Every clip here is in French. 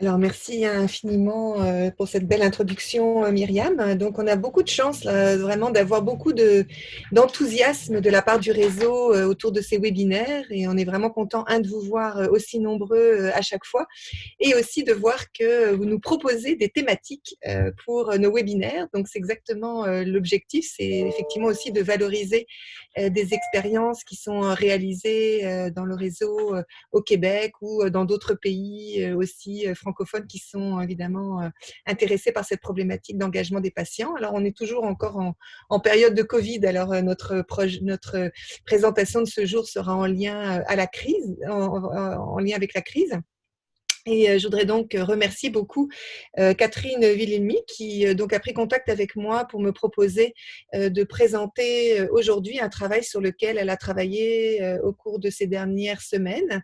Alors, merci infiniment pour cette belle introduction, Myriam. Donc, on a beaucoup de chance, là, vraiment, d'avoir beaucoup d'enthousiasme de la part du réseau autour de ces webinaires. Et on est vraiment content, de vous voir aussi nombreux à chaque fois. Et aussi de voir que vous nous proposez des thématiques pour nos webinaires. Donc, c'est exactement l'objectif. C'est effectivement aussi de valoriser des expériences qui sont réalisées dans le réseau au Québec ou dans d'autres pays aussi francophones qui sont évidemment intéressés par cette problématique d'engagement des patients. Alors, on est toujours encore en période de Covid. Alors, notre présentation de ce jour sera en lien à la crise, en lien avec la crise. Et je voudrais donc remercier beaucoup Catherine Villelmy qui donc a pris contact avec moi pour me proposer de présenter aujourd'hui un travail sur lequel elle a travaillé au cours de ces dernières semaines.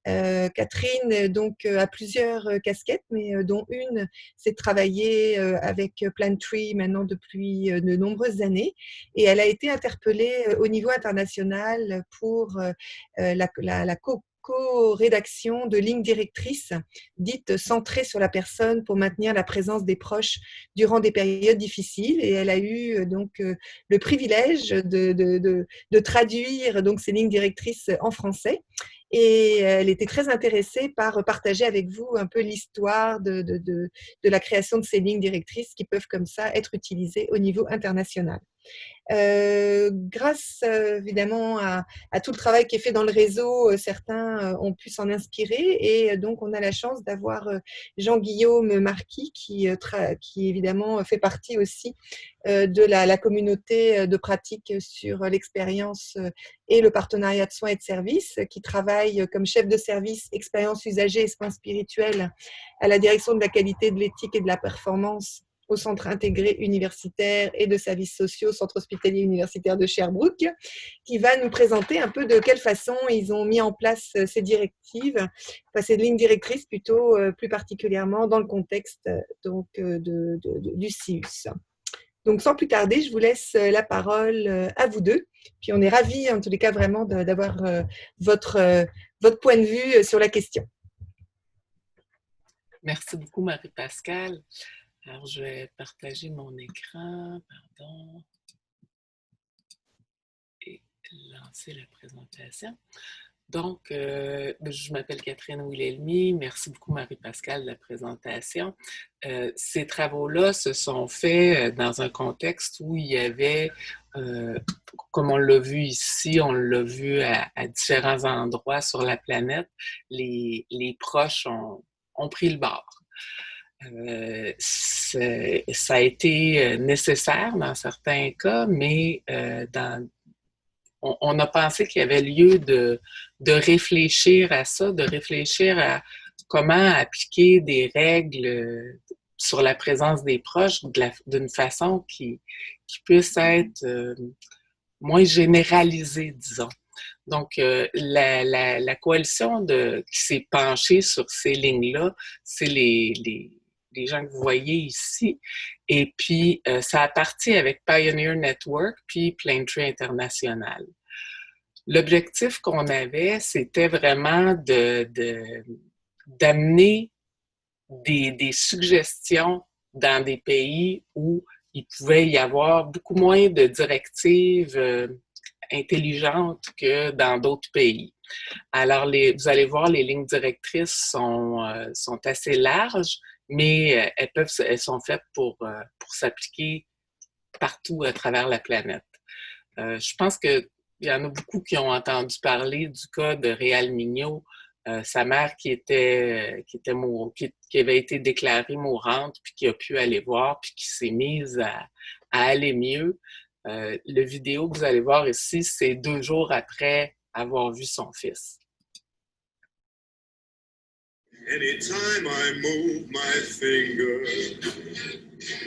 Catherine donc a plusieurs casquettes, mais dont une, c'est de travailler avec Plantry maintenant depuis de nombreuses années. Et elle a été interpellée au niveau international pour la co-rédaction de lignes directrices dites centrées sur la personne pour maintenir la présence des proches durant des périodes difficiles. Et elle a eu donc le privilège de traduire donc ces lignes directrices en français. Et elle était très intéressée par partager avec vous un peu l'histoire de la création de ces lignes directrices qui peuvent comme ça être utilisées au niveau international. Grâce évidemment à tout le travail qui est fait dans le réseau, certains ont pu s'en inspirer et donc on a la chance d'avoir Jean-Guillaume Marquis qui évidemment fait partie aussi de la communauté de pratique sur l'expérience et le partenariat de soins et de services, qui travaille comme chef de service expérience usagée et soins spirituels à la direction de la qualité, de l'éthique et de la performance au Centre intégré universitaire et de services sociaux, Centre hospitalier universitaire de Sherbrooke, qui va nous présenter un peu de quelle façon ils ont mis en place ces directives, enfin ces lignes directrices plutôt, plus particulièrement dans le contexte donc du CIUS. Donc, sans plus tarder, je vous laisse la parole à vous deux. Puis, on est ravis, en tous les cas, vraiment d'avoir votre point de vue sur la question. Merci beaucoup, Marie-Pascale. Alors, je vais partager mon écran, pardon, et lancer la présentation. Donc, je m'appelle Catherine Villelmy. Merci beaucoup, Marie-Pascale, de la présentation. Ces travaux-là se sont faits dans un contexte où il y avait, comme on l'a vu ici, on l'a vu à différents endroits sur la planète, les proches ont pris le bord. Ça a été nécessaire dans certains cas, mais on a pensé qu'il y avait lieu de réfléchir à ça, de réfléchir à comment appliquer des règles sur la présence des proches d'une façon qui puisse être moins généralisée, disons. Donc, la coalition qui s'est penchée sur ces lignes-là, c'est les gens que vous voyez ici. Et puis, ça a parti avec Pioneer Network, puis Plantry International. L'objectif qu'on avait, c'était vraiment d'amener des suggestions dans des pays où il pouvait y avoir beaucoup moins de directives intelligentes que dans d'autres pays. Alors, vous allez voir, les lignes directrices sont assez larges, mais elles sont faites pour s'appliquer partout à travers la planète. Je pense qu'il y en a beaucoup qui ont entendu parler du cas de Réal Mignot, sa mère qui avait été déclarée mourante, puis qui a pu aller voir, puis qui s'est mise à aller mieux. Le vidéo que vous allez voir ici, c'est 2 jours après avoir vu son fils. Anytime I move my finger,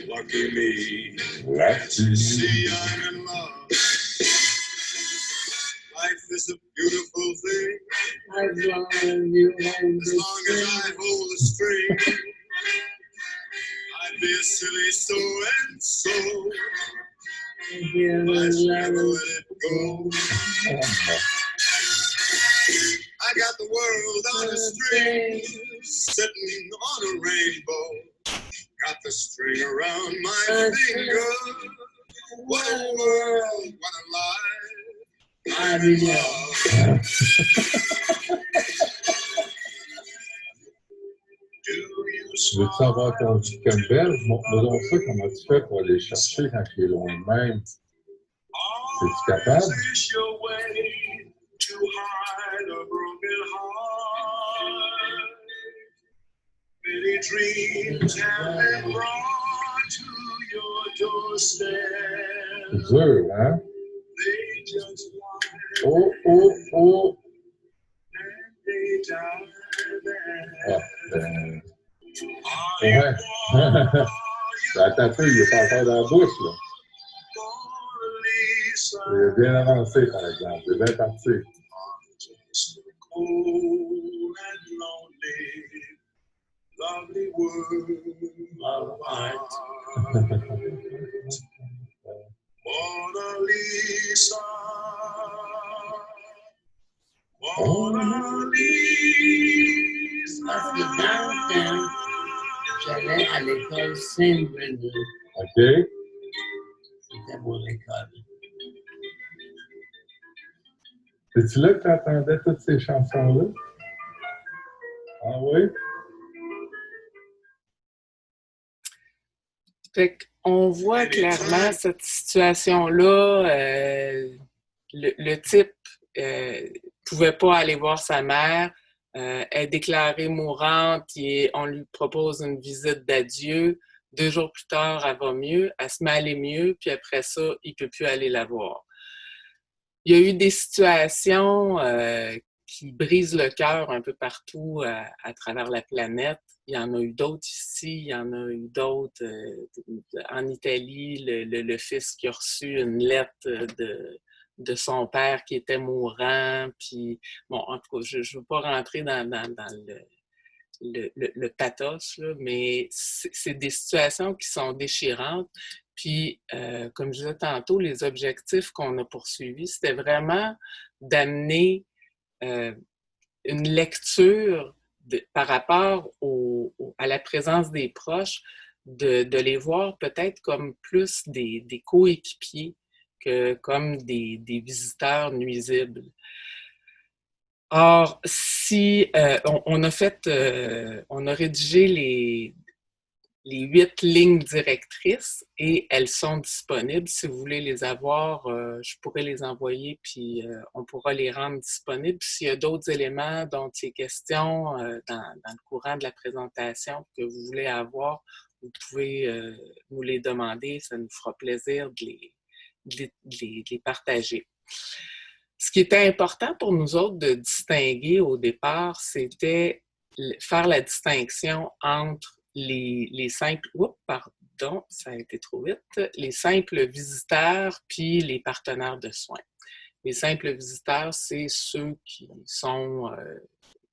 lucky me. Lucky. See, I'm in love. Life is a beautiful thing. As long as I hold the string, I'd be a silly so-and-so. I'd never let it go. I got the world on a string, sitting on a rainbow. Got the string around my finger. What a world, what a life. I'm in love. Veux-tu avoir ton petit Campbell? Montre-moi donc ça, comment tu fais pour aller chercher quand il est loin de même. Es-tu capable? Many dreams have been brought to your doorstep. C'est dur, hein? They just want Oh, oh, oh! and they die there. Ah, ben... Ouais. Attends un peu, il est pas encore dans la bouche, là. Il est bien avancé, par exemple. Il est bien parti. Lovely world of art. Mona Lisa. Mona Lisa. Parce que dans le temps, j'allais à l'école Saint-Bréné. OK. C'était mon école. C'est-tu là que tu entendais toutes ces chansons-là? Ah oui? Fait qu'on voit clairement cette situation-là. Le type pouvait pas aller voir sa mère, est déclarée mourante et on lui propose une visite d'adieu. 2 jours plus tard, elle va mieux, elle se met à aller mieux, puis après ça, il peut plus aller la voir. Il y a eu des situations qui brisent le cœur un peu partout à travers la planète. Il y en a eu d'autres ici, il y en a eu d'autres en Italie. Le fils qui a reçu une lettre de son père qui était mourant. Puis, bon, en tout cas, je ne veux pas rentrer dans le pathos, là, mais c'est des situations qui sont déchirantes. Puis, comme je disais tantôt, les objectifs qu'on a poursuivis, c'était vraiment d'amener une lecture par rapport à la présence des proches, de les voir peut-être comme plus des coéquipiers que comme des visiteurs nuisibles. Or, si on a rédigé les 8 lignes directrices et elles sont disponibles. Si vous voulez les avoir, je pourrais les envoyer puis on pourra les rendre disponibles. S'il y a d'autres éléments dont il est question dans le courant de la présentation que vous voulez avoir, vous pouvez nous les demander. Ça nous fera plaisir de les partager. Ce qui était important pour nous autres de distinguer au départ, c'était faire la distinction entre les simples, pardon, ça a été trop vite, les simples visiteurs puis les partenaires de soins. Les simples visiteurs, c'est ceux qui sont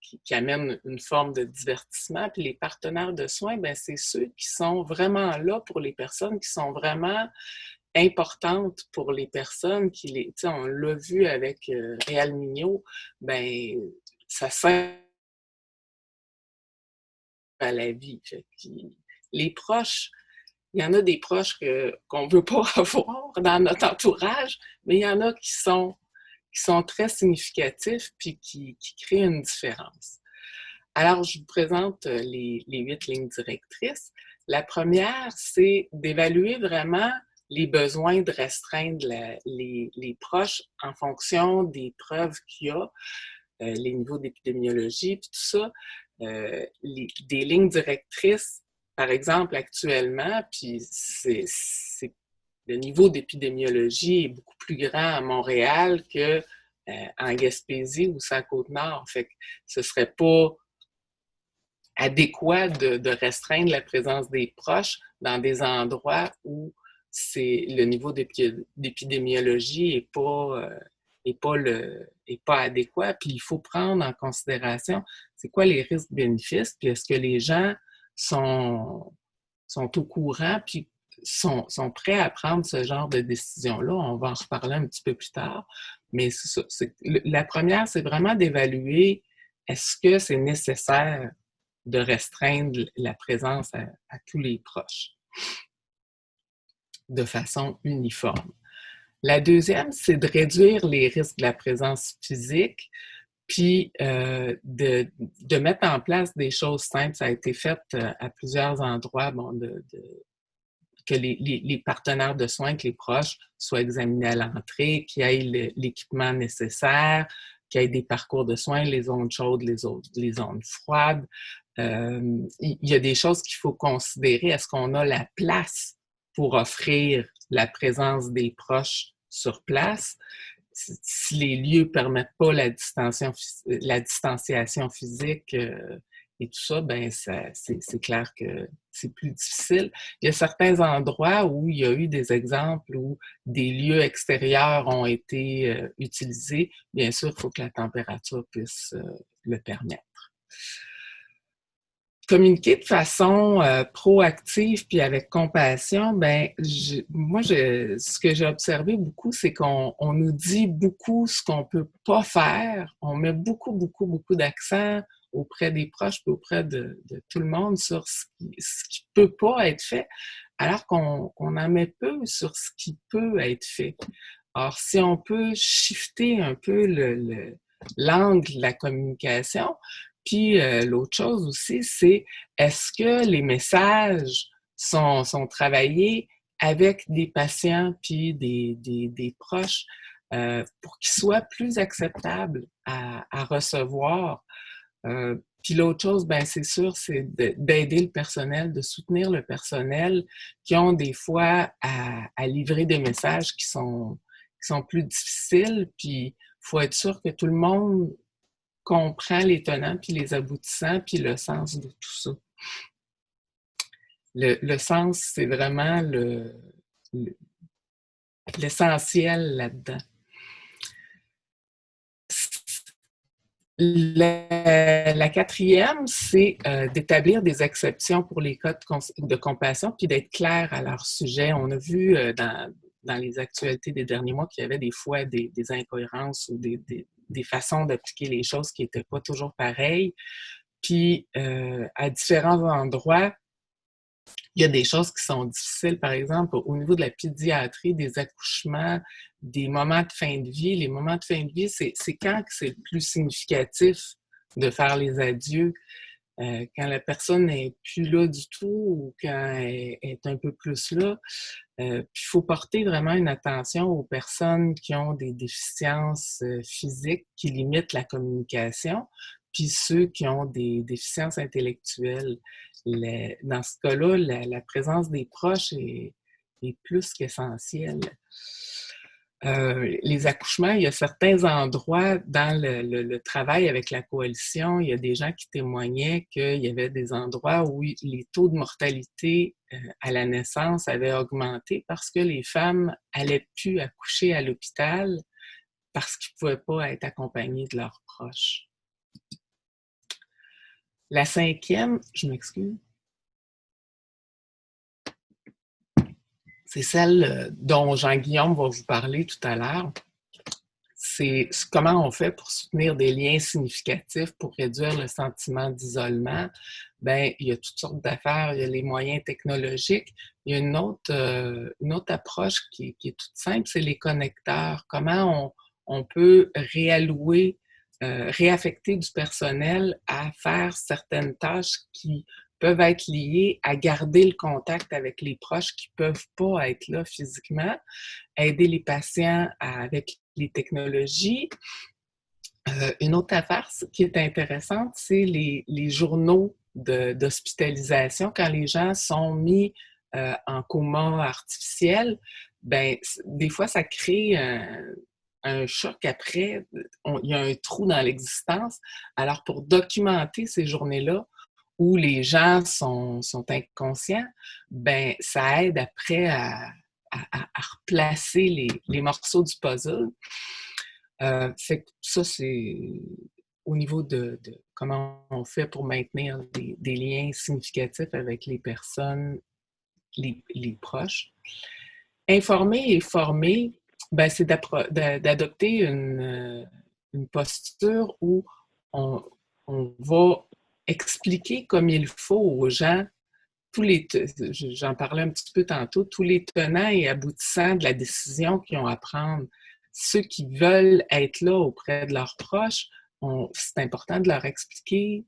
qui amènent une forme de divertissement, puis les partenaires de soins, ben c'est ceux qui sont vraiment là pour les personnes qui sont vraiment importantes pour les personnes qui on l'a vu avec Réal Mignot, ben ça sert à la vie. Fait les proches, il y en a des proches qu'on ne veut pas avoir dans notre entourage, mais il y en a qui sont très significatifs puis qui créent une différence. Alors, je vous présente les 8 lignes directrices. La première, c'est d'évaluer vraiment les besoins de restreindre les proches en fonction des preuves qu'il y a, les niveaux d'épidémiologie, puis tout ça. Des lignes directrices, par exemple, actuellement, puis le niveau d'épidémiologie est beaucoup plus grand à Montréal qu'en Gaspésie ou sur la Côte-Nord. Fait que ce ne serait pas adéquat de restreindre la présence des proches dans des endroits où le niveau d'épidémiologie n'est pas adéquat. Puis il faut prendre en considération c'est quoi les risques-bénéfices, puis est-ce que les gens sont au courant, puis sont prêts à prendre ce genre de décision-là. On va en reparler un petit peu plus tard. Mais c'est ça, la première, c'est vraiment d'évaluer est-ce que c'est nécessaire de restreindre la présence à tous les proches de façon uniforme? La deuxième, c'est de réduire les risques de la présence physique, puis de mettre en place des choses simples. Ça a été fait à plusieurs endroits, bon, que les partenaires de soins, que les proches soient examinés à l'entrée, qu'il y ait l'équipement nécessaire, qu'il y ait des parcours de soins, les zones chaudes, les zones froides. Il y a des choses qu'il faut considérer. Est-ce qu'on a la place pour offrir la présence des proches sur place? Si les lieux ne permettent pas la distanciation physique et tout ça, ben c'est clair que c'est plus difficile. Il y a certains endroits où il y a eu des exemples où des lieux extérieurs ont été utilisés. Bien sûr, il faut que la température puisse le permettre. Communiquer de façon proactive puis avec compassion, ben ce que j'ai observé beaucoup, c'est qu'on nous dit beaucoup ce qu'on peut pas faire. On met beaucoup d'accent auprès des proches puis auprès de tout le monde sur ce qui peut pas être fait, alors qu'on en met peu sur ce qui peut être fait. Alors, si on peut shifter un peu l'angle de la communication. Puis l'autre chose aussi, c'est est-ce que les messages sont travaillés avec des patients puis des proches pour qu'ils soient plus acceptables à recevoir. Puis l'autre chose, ben c'est sûr, c'est d'aider le personnel, de soutenir le personnel qui ont des fois à livrer des messages qui sont plus difficiles. Puis il faut être sûr que tout le monde comprend les tenants, puis les aboutissants, puis le sens de tout ça. Le sens, c'est vraiment l'essentiel là-dedans. La quatrième, c'est d'établir des exceptions pour les cas de compassion, puis d'être clair à leur sujet. On a vu dans les actualités des derniers mois qu'il y avait des fois des incohérences ou des façons d'appliquer les choses qui n'étaient pas toujours pareilles. Puis, à différents endroits, il y a des choses qui sont difficiles. Par exemple, au niveau de la pédiatrie, des accouchements, des moments de fin de vie. Les moments de fin de vie, c'est quand c'est le plus significatif de faire les adieux. Quand la personne n'est plus là du tout ou quand elle est un peu plus là. Puis il faut porter vraiment une attention aux personnes qui ont des déficiences physiques qui limitent la communication, puis ceux qui ont des déficiences intellectuelles. Dans ce cas-là, la présence des proches est plus qu'essentielle. Les accouchements, il y a certains endroits dans le travail avec la coalition, il y a des gens qui témoignaient qu'il y avait des endroits où les taux de mortalité à la naissance avaient augmenté parce que les femmes allaient plus accoucher à l'hôpital parce qu'ils ne pouvaient pas être accompagnés de leurs proches. La cinquième, je m'excuse, c'est celle dont Jean-Guillaume va vous parler tout à l'heure. C'est comment on fait pour soutenir des liens significatifs, pour réduire le sentiment d'isolement. Bien, il y a toutes sortes d'affaires, il y a les moyens technologiques. Il y a une autre approche qui est toute simple, c'est les connecteurs. Comment on peut réallouer, réaffecter du personnel à faire certaines tâches qui peuvent être liées à garder le contact avec les proches qui ne peuvent pas être là physiquement, aider les patients avec les technologies. Une autre affaire qui est intéressante, c'est les journaux d'hospitalisation. Quand les gens sont mis en coma artificiel, ben, des fois, ça crée un choc après. Il y a un trou dans l'existence. Alors, pour documenter ces journées-là, où les gens sont inconscients, ben ça aide après à replacer les morceaux du puzzle. Fait que ça, c'est au niveau de comment on fait pour maintenir des liens significatifs avec les personnes, les proches. Informer et former, ben, c'est d'adopter une posture où on va expliquer comme il faut aux gens j'en parlais un petit peu tantôt, tous les tenants et aboutissants de la décision qu'ils ont à prendre. Ceux qui veulent être là auprès de leurs proches, c'est important de leur expliquer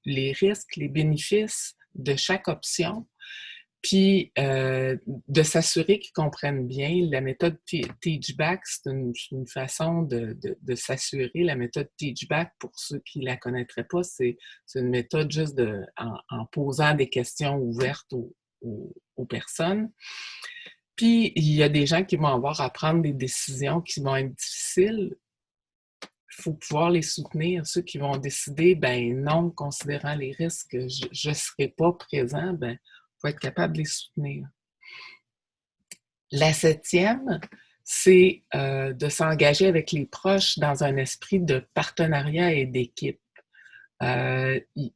les risques, les bénéfices de chaque option, puis de s'assurer qu'ils comprennent bien. La méthode Teachback, c'est une façon de s'assurer. La méthode Teachback, pour ceux qui ne la connaîtraient pas, c'est une méthode juste en posant des questions ouvertes aux personnes. Puis, il y a des gens qui vont avoir à prendre des décisions qui vont être difficiles. Il faut pouvoir les soutenir. Ceux qui vont décider, ben non, considérant les risques, je ne serai pas présent, ben il faut être capable de les soutenir. La 7e, c'est de s'engager avec les proches dans un esprit de partenariat et d'équipe. Puis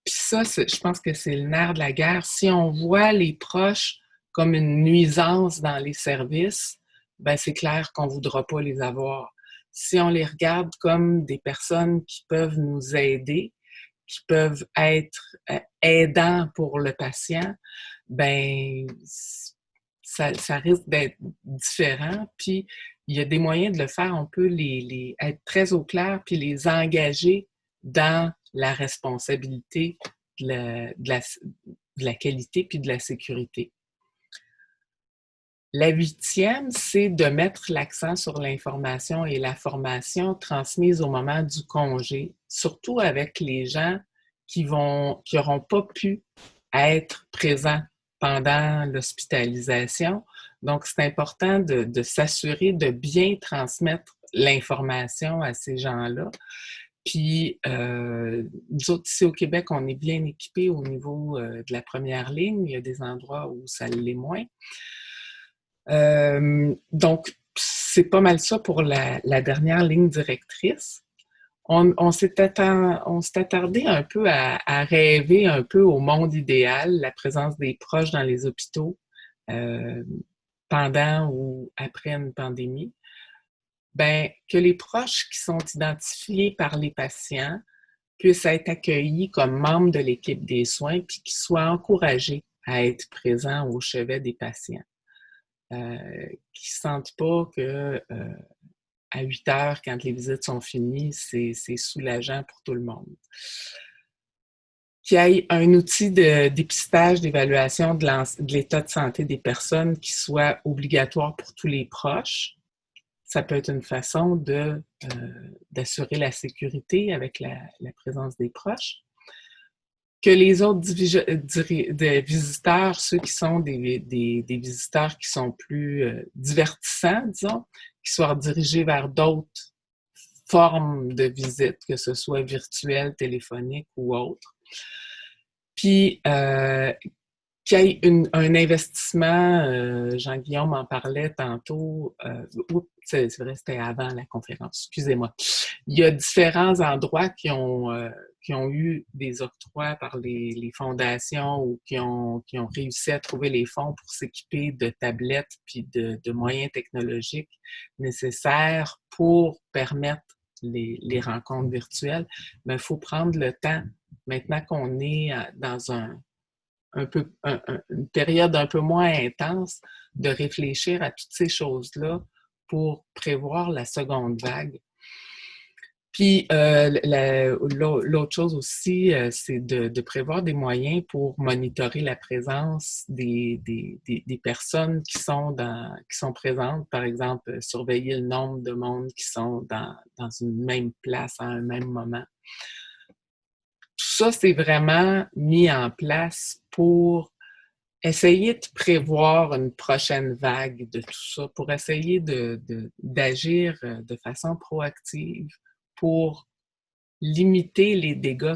ça, je pense que c'est le nerf de la guerre. Si on voit les proches comme une nuisance dans les services, ben c'est clair qu'on ne voudra pas les avoir. Si on les regarde comme des personnes qui peuvent nous aider, qui peuvent être aidants pour le patient, ben ça risque d'être différent. Puis, il y a des moyens de le faire. On peut être très au clair puis les engager dans la responsabilité de la qualité puis de la sécurité. La 8e, c'est de mettre l'accent sur l'information et la formation transmise au moment du congé, surtout avec les gens qui n'auront pas pu être présents pendant l'hospitalisation. Donc, c'est important de s'assurer de bien transmettre l'information à ces gens-là. Puis, nous autres, ici au Québec, on est bien équipés au niveau de la première ligne. Il y a des endroits où ça l'est moins. Donc, c'est pas mal ça pour la dernière ligne directrice. On s'est attardé un peu à rêver un peu au monde idéal, la présence des proches dans les hôpitaux pendant ou après une pandémie. Ben, que les proches qui sont identifiés par les patients puissent être accueillis comme membres de l'équipe des soins puis qu'ils soient encouragés à être présents au chevet des patients. Qui ne sentent pas que à 8 heures, quand les visites sont finies, c'est soulageant pour tout le monde. Qu'il y ait un outil de dépistage, d'évaluation de l'état de santé des personnes qui soit obligatoire pour tous les proches. Ça peut être une façon d'assurer la sécurité avec la présence des proches. Que les autres visiteurs, ceux qui sont des visiteurs qui sont plus divertissants, disons, qui soient dirigés vers d'autres formes de visite, que ce soit virtuelles, téléphoniques ou autres. Puis, qu'il y ait un investissement, Jean-Guillaume en parlait tantôt, c'est vrai, c'était avant la conférence, excusez-moi. Il y a différents endroits qui ont eu des octrois par les fondations ou qui ont réussi à trouver les fonds pour s'équiper de tablettes puis de moyens technologiques nécessaires pour permettre les rencontres virtuelles. Mais il faut prendre le temps, maintenant qu'on est dans une période un peu moins intense, de réfléchir à toutes ces choses-là pour prévoir la seconde vague. Puis, l'autre chose aussi, c'est de prévoir des moyens pour monitorer la présence des personnes qui sont présentes. Par exemple, surveiller le nombre de monde qui sont dans une même place à un même moment. Tout ça, c'est vraiment mis en place pour essayer de prévoir une prochaine vague de tout ça, pour essayer d'agir de façon proactive pour limiter les dégâts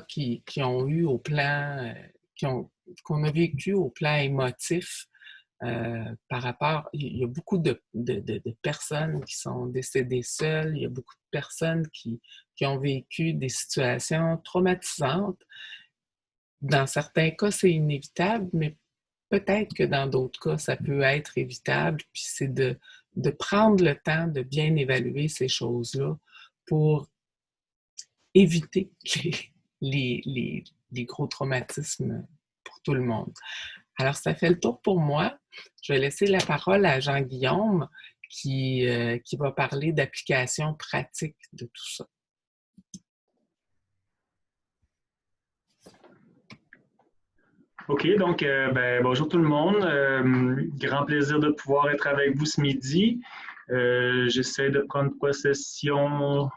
qu'on a vécu au plan émotif par rapport. Il y a beaucoup de personnes qui sont décédées seules, il y a beaucoup de personnes qui ont vécu des situations traumatisantes. Dans certains cas, c'est inévitable, mais peut-être que dans d'autres cas, ça peut être évitable. Puis c'est de prendre le temps de bien évaluer ces choses-là pour éviter les gros traumatismes pour tout le monde. Alors, ça fait le tour pour moi. Je vais laisser la parole à Jean-Guillaume qui va parler d'applications pratiques de tout ça. OK, donc bonjour tout le monde. Grand plaisir de pouvoir être avec vous ce midi. J'essaie de prendre possession,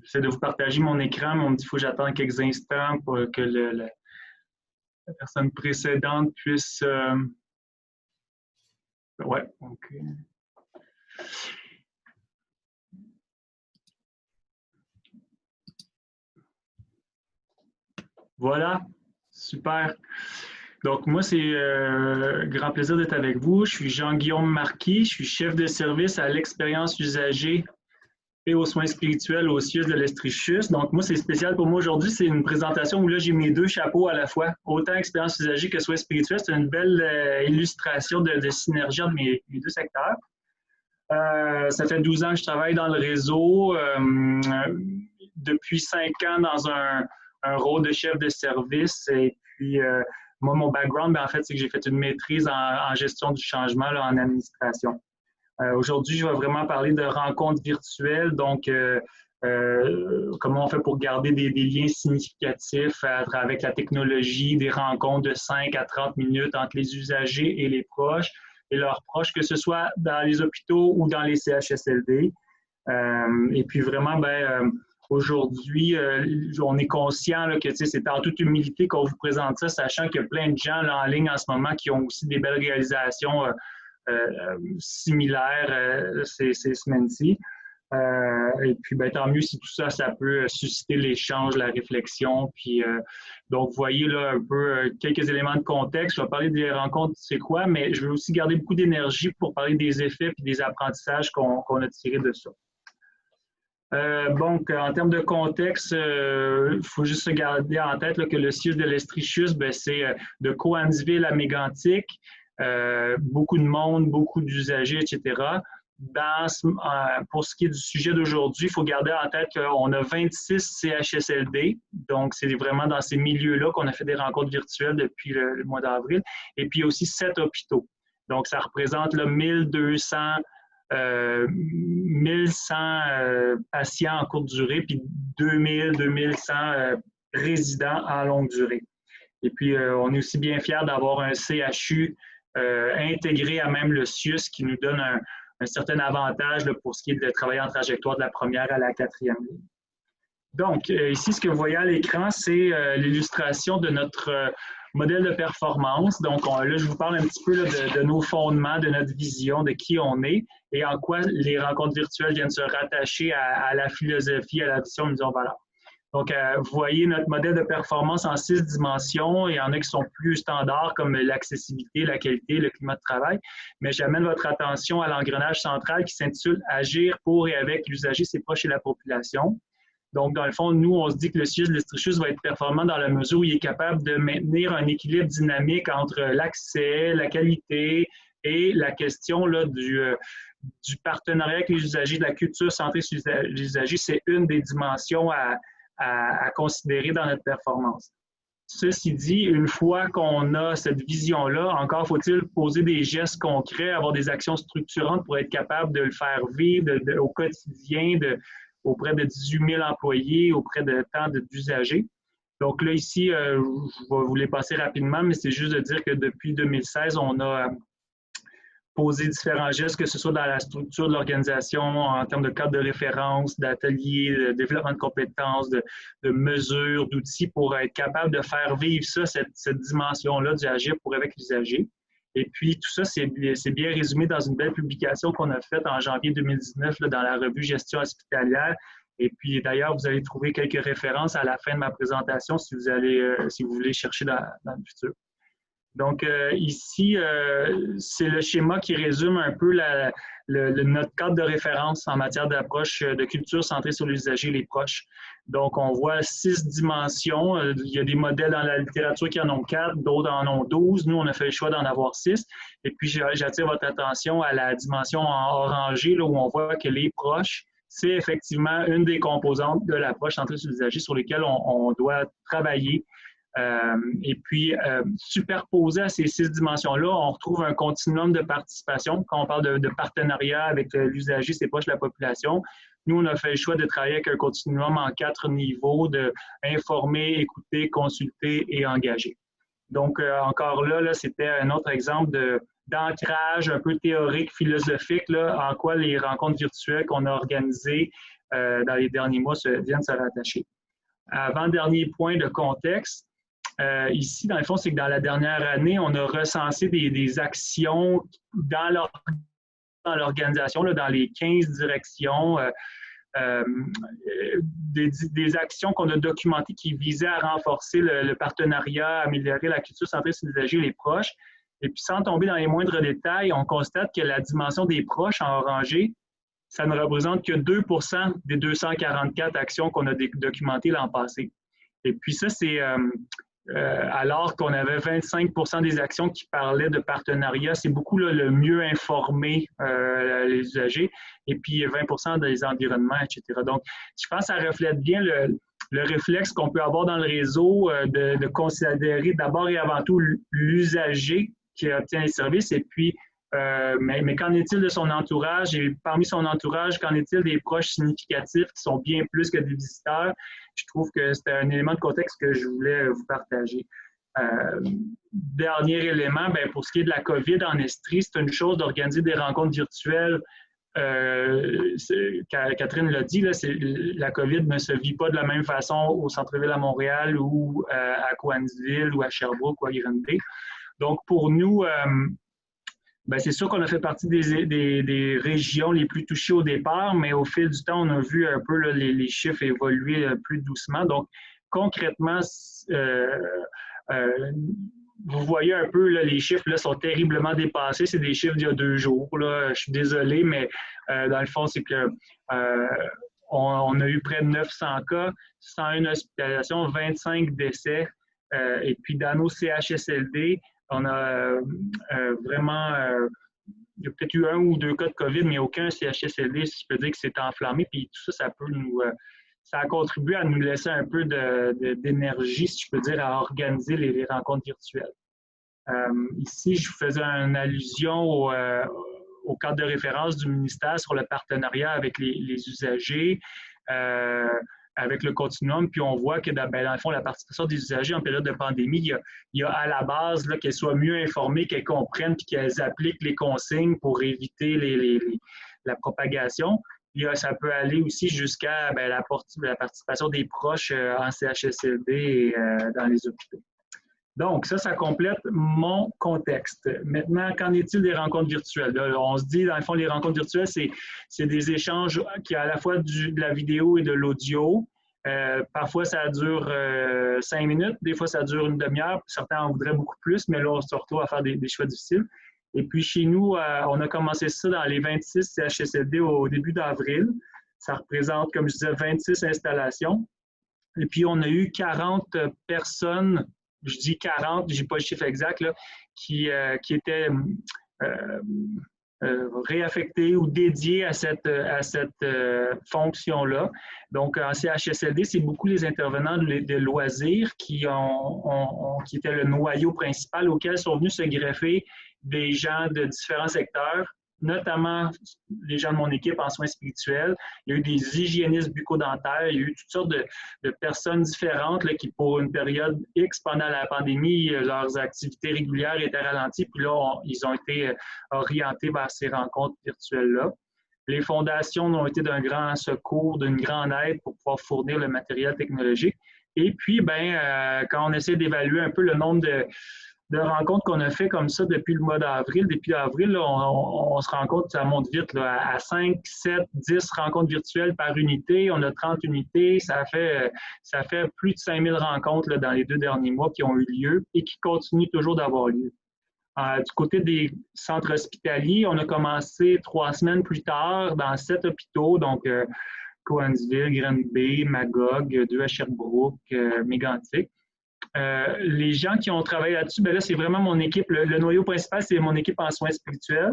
j'essaie de vous partager mon écran, mais on me dit qu'il faut que j'attende quelques instants pour que la personne précédente puisse... Ouais, OK. Voilà, super. Donc, moi, c'est grand plaisir d'être avec vous. Je suis Jean-Guillaume Marquis, je suis chef de service à l'expérience usagée et aux soins spirituels au CIUS de l'Estrichus. Donc, moi, c'est spécial pour moi aujourd'hui. C'est une présentation où là, j'ai mes deux chapeaux à la fois, autant expérience usagée que soins spirituels. C'est une belle illustration de synergie entre mes deux secteurs. Ça fait 12 ans que je travaille dans le réseau. Depuis 5 ans dans un rôle de chef de service. Et puis, moi, mon background, en fait, c'est que j'ai fait une maîtrise en gestion du changement, là, en administration. Aujourd'hui, je vais vraiment parler de rencontres virtuelles, donc comment on fait pour garder des liens significatifs avec la technologie, des rencontres de 5 à 30 minutes entre les usagers et les proches, et leurs proches, que ce soit dans les hôpitaux ou dans les CHSLD. Et puis vraiment, aujourd'hui, on est conscient là, que c'est en toute humilité qu'on vous présente ça, sachant qu'il y a plein de gens là, en ligne en ce moment qui ont aussi des belles réalisations similaires ces semaines-ci. Et puis, tant mieux si tout ça, ça peut susciter l'échange, la réflexion. Puis, donc, vous voyez là un peu quelques éléments de contexte. Je vais parler des rencontres, c'est quoi, mais je vais aussi garder beaucoup d'énergie pour parler des effets et des apprentissages qu'on a tirés de ça. Donc, en termes de contexte, il faut juste se garder en tête là, que le CIUS de l'Estrichus, c'est de Coansville à Mégantic, beaucoup de monde, beaucoup d'usagers, etc. Pour ce qui est du sujet d'aujourd'hui, il faut garder en tête qu'on a 26 CHSLD, donc c'est vraiment dans ces milieux-là qu'on a fait des rencontres virtuelles depuis le mois d'avril, et puis aussi 7 hôpitaux. Donc, ça représente là, 1100 patients en courte durée, puis 2100 résidents en longue durée. Et puis, on est aussi bien fiers d'avoir un CHU intégré à même le CIUS qui nous donne un certain avantage là, pour ce qui est de travailler en trajectoire de la première à la 4e ligne. Donc, ici, ce que vous voyez à l'écran, c'est l'illustration de notre modèle de performance. Donc, là, je vous parle un petit peu là, de nos fondements, de notre vision, de qui on est et en quoi les rencontres virtuelles viennent se rattacher à la philosophie, à la vision de Mission Valeurs. Donc, vous voyez notre modèle de performance en 6 dimensions. Il y en a qui sont plus standards comme l'accessibilité, la qualité, le climat de travail. Mais j'amène votre attention à l'engrenage central qui s'intitule « Agir pour et avec l'usager, ses proches et la population ». Donc, dans le fond, nous, on se dit que le CIUS de l'Estrichus va être performant dans la mesure où il est capable de maintenir un équilibre dynamique entre l'accès, la qualité et la question là, du partenariat avec les usagers, de la culture centrée sur les usagers. C'est une des dimensions à considérer dans notre performance. Ceci dit, une fois qu'on a cette vision-là, encore faut-il poser des gestes concrets, avoir des actions structurantes pour être capable de le faire vivre au quotidien, auprès de 18 000 employés, auprès de tant d'usagers. Donc là, ici, je vais vous les passer rapidement, mais c'est juste de dire que depuis 2016, on a poser différents gestes, que ce soit dans la structure de l'organisation, en termes de cadre de référence, d'ateliers, de développement de compétences, de mesures, d'outils pour être capable de faire vivre ça, cette dimension-là du agir pour avec l'usager. Et puis, tout ça, c'est bien résumé dans une belle publication qu'on a faite en janvier 2019 là, dans la revue Gestion hospitalière. Et puis, d'ailleurs, vous allez trouver quelques références à la fin de ma présentation si vous voulez chercher dans le futur. Donc, ici, c'est le schéma qui résume un peu notre cadre de référence en matière d'approche de culture centrée sur l'usager et les proches. Donc, on voit 6 dimensions. Il y a des modèles dans la littérature qui en ont 4, d'autres en ont 12. Nous, on a fait le choix d'en avoir 6. Et puis, j'attire votre attention à la dimension en orangé, là, où on voit que les proches, c'est effectivement une des composantes de l'approche centrée sur l'usager sur lesquelles on doit travailler. Et puis, superposé à ces 6 dimensions-là, on retrouve un continuum de participation. Quand on parle de partenariat avec l'usager, c'est proche de la population. Nous, on a fait le choix de travailler avec un continuum en 4 niveaux de informer, écouter, consulter et engager. Donc, encore là, c'était un autre exemple d'ancrage un peu théorique, philosophique, là, en quoi les rencontres virtuelles qu'on a organisées dans les derniers mois viennent se rattacher. Avant-dernier point de contexte, ici, dans le fond, c'est que dans la dernière année, on a recensé des actions dans l'organisation, dans les 15 directions, des actions qu'on a documentées qui visaient à renforcer le partenariat, améliorer la culture centrée sur l'usager et les proches. Et puis, sans tomber dans les moindres détails, on constate que la dimension des proches en orangé, ça ne représente que 2 % des 244 actions qu'on a documentées l'an passé. Et puis ça, c'est alors qu'on avait 25 % des actions qui parlaient de partenariat. C'est beaucoup là, le mieux informer les usagers, et puis 20 % des environnements, etc. Donc, je pense que ça reflète bien le réflexe qu'on peut avoir dans le réseau de considérer d'abord et avant tout l'usager qui obtient les services, et puis mais qu'en est-il de son entourage? Et parmi son entourage, qu'en est-il des proches significatifs qui sont bien plus que des visiteurs? Je trouve que c'était un élément de contexte que je voulais vous partager. Dernier élément, bien, pour ce qui est de la COVID en Estrie, c'est une chose d'organiser des rencontres virtuelles. Catherine l'a dit, là, la COVID ne se vit pas de la même façon au centre-ville à Montréal ou à Cowansville ou à Sherbrooke ou à Granby. Donc, pour nous, bien, c'est sûr qu'on a fait partie des régions les plus touchées au départ, mais au fil du temps, on a vu un peu là, les chiffres évoluer plus doucement. Donc, concrètement, vous voyez un peu, là, les chiffres là, sont terriblement dépassés. C'est des chiffres d'il y a 2 jours. Là. Je suis désolé, mais dans le fond, c'est que on a eu près de 900 cas, 101 hospitalisations, 25 décès. Et puis, dans nos CHSLD, on a vraiment, il y a peut-être eu 1 ou 2 cas de COVID, mais aucun CHSLD, si je peux dire que c'est enflammé. Puis tout ça, ça a contribué à nous laisser un peu d'énergie, si je peux dire, à organiser les rencontres virtuelles. Ici, je faisais une allusion au cadre de référence du ministère sur le partenariat avec les usagers, avec le continuum, puis on voit que dans le fond, la participation des usagers en période de pandémie, il y a à la base qu'elles soient mieux informées, qu'elles comprennent, puis qu'elles appliquent les consignes pour éviter la propagation. Ça peut aller aussi jusqu'à la participation des proches en CHSLD et dans les hôpitaux. Donc, ça complète mon contexte. Maintenant, qu'en est-il des rencontres virtuelles? Là, on se dit, dans le fond, les rencontres virtuelles, c'est des échanges qui ont à la fois de la vidéo et de l'audio. Parfois, ça dure 5 minutes. Des fois, ça dure une demi-heure. Certains en voudraient beaucoup plus, mais là, on se retrouve à faire des choix difficiles. Et puis, chez nous, on a commencé ça dans les 26 CHSLD au début d'avril. Ça représente, comme je disais, 26 installations. Et puis, on a eu 40 personnes, je dis 40, je n'ai pas le chiffre exact, là, qui étaient réaffectés ou dédiés à cette fonction-là. Donc, en CHSLD, c'est beaucoup les intervenants de loisirs qui étaient le noyau principal auquel sont venus se greffer des gens de différents secteurs, notamment les gens de mon équipe en soins spirituels. Il y a eu des hygiénistes bucco-dentaires, il y a eu toutes sortes de personnes différentes là, qui, pour une période X pendant la pandémie, leurs activités régulières étaient ralenties, puis là, ils ont été orientés vers ces rencontres virtuelles-là. Les fondations ont été d'un grand secours, d'une grande aide pour pouvoir fournir le matériel technologique. Et puis, quand on essaie d'évaluer un peu le nombre de rencontres qu'on a fait comme ça depuis le mois d'avril. Depuis avril, là, on se rend compte, ça monte vite, là, à 5, 7, 10 rencontres virtuelles par unité. On a 30 unités. Ça fait plus de 5000 rencontres là, dans les 2 derniers mois qui ont eu lieu et qui continuent toujours d'avoir lieu. Du côté des centres hospitaliers, on a commencé 3 semaines plus tard dans 7 hôpitaux, donc Cowansville, Granby, Magog, 2 à Sherbrooke, Mégantic. Les gens qui ont travaillé là-dessus, là, c'est vraiment mon équipe. Le noyau principal, c'est mon équipe en soins spirituels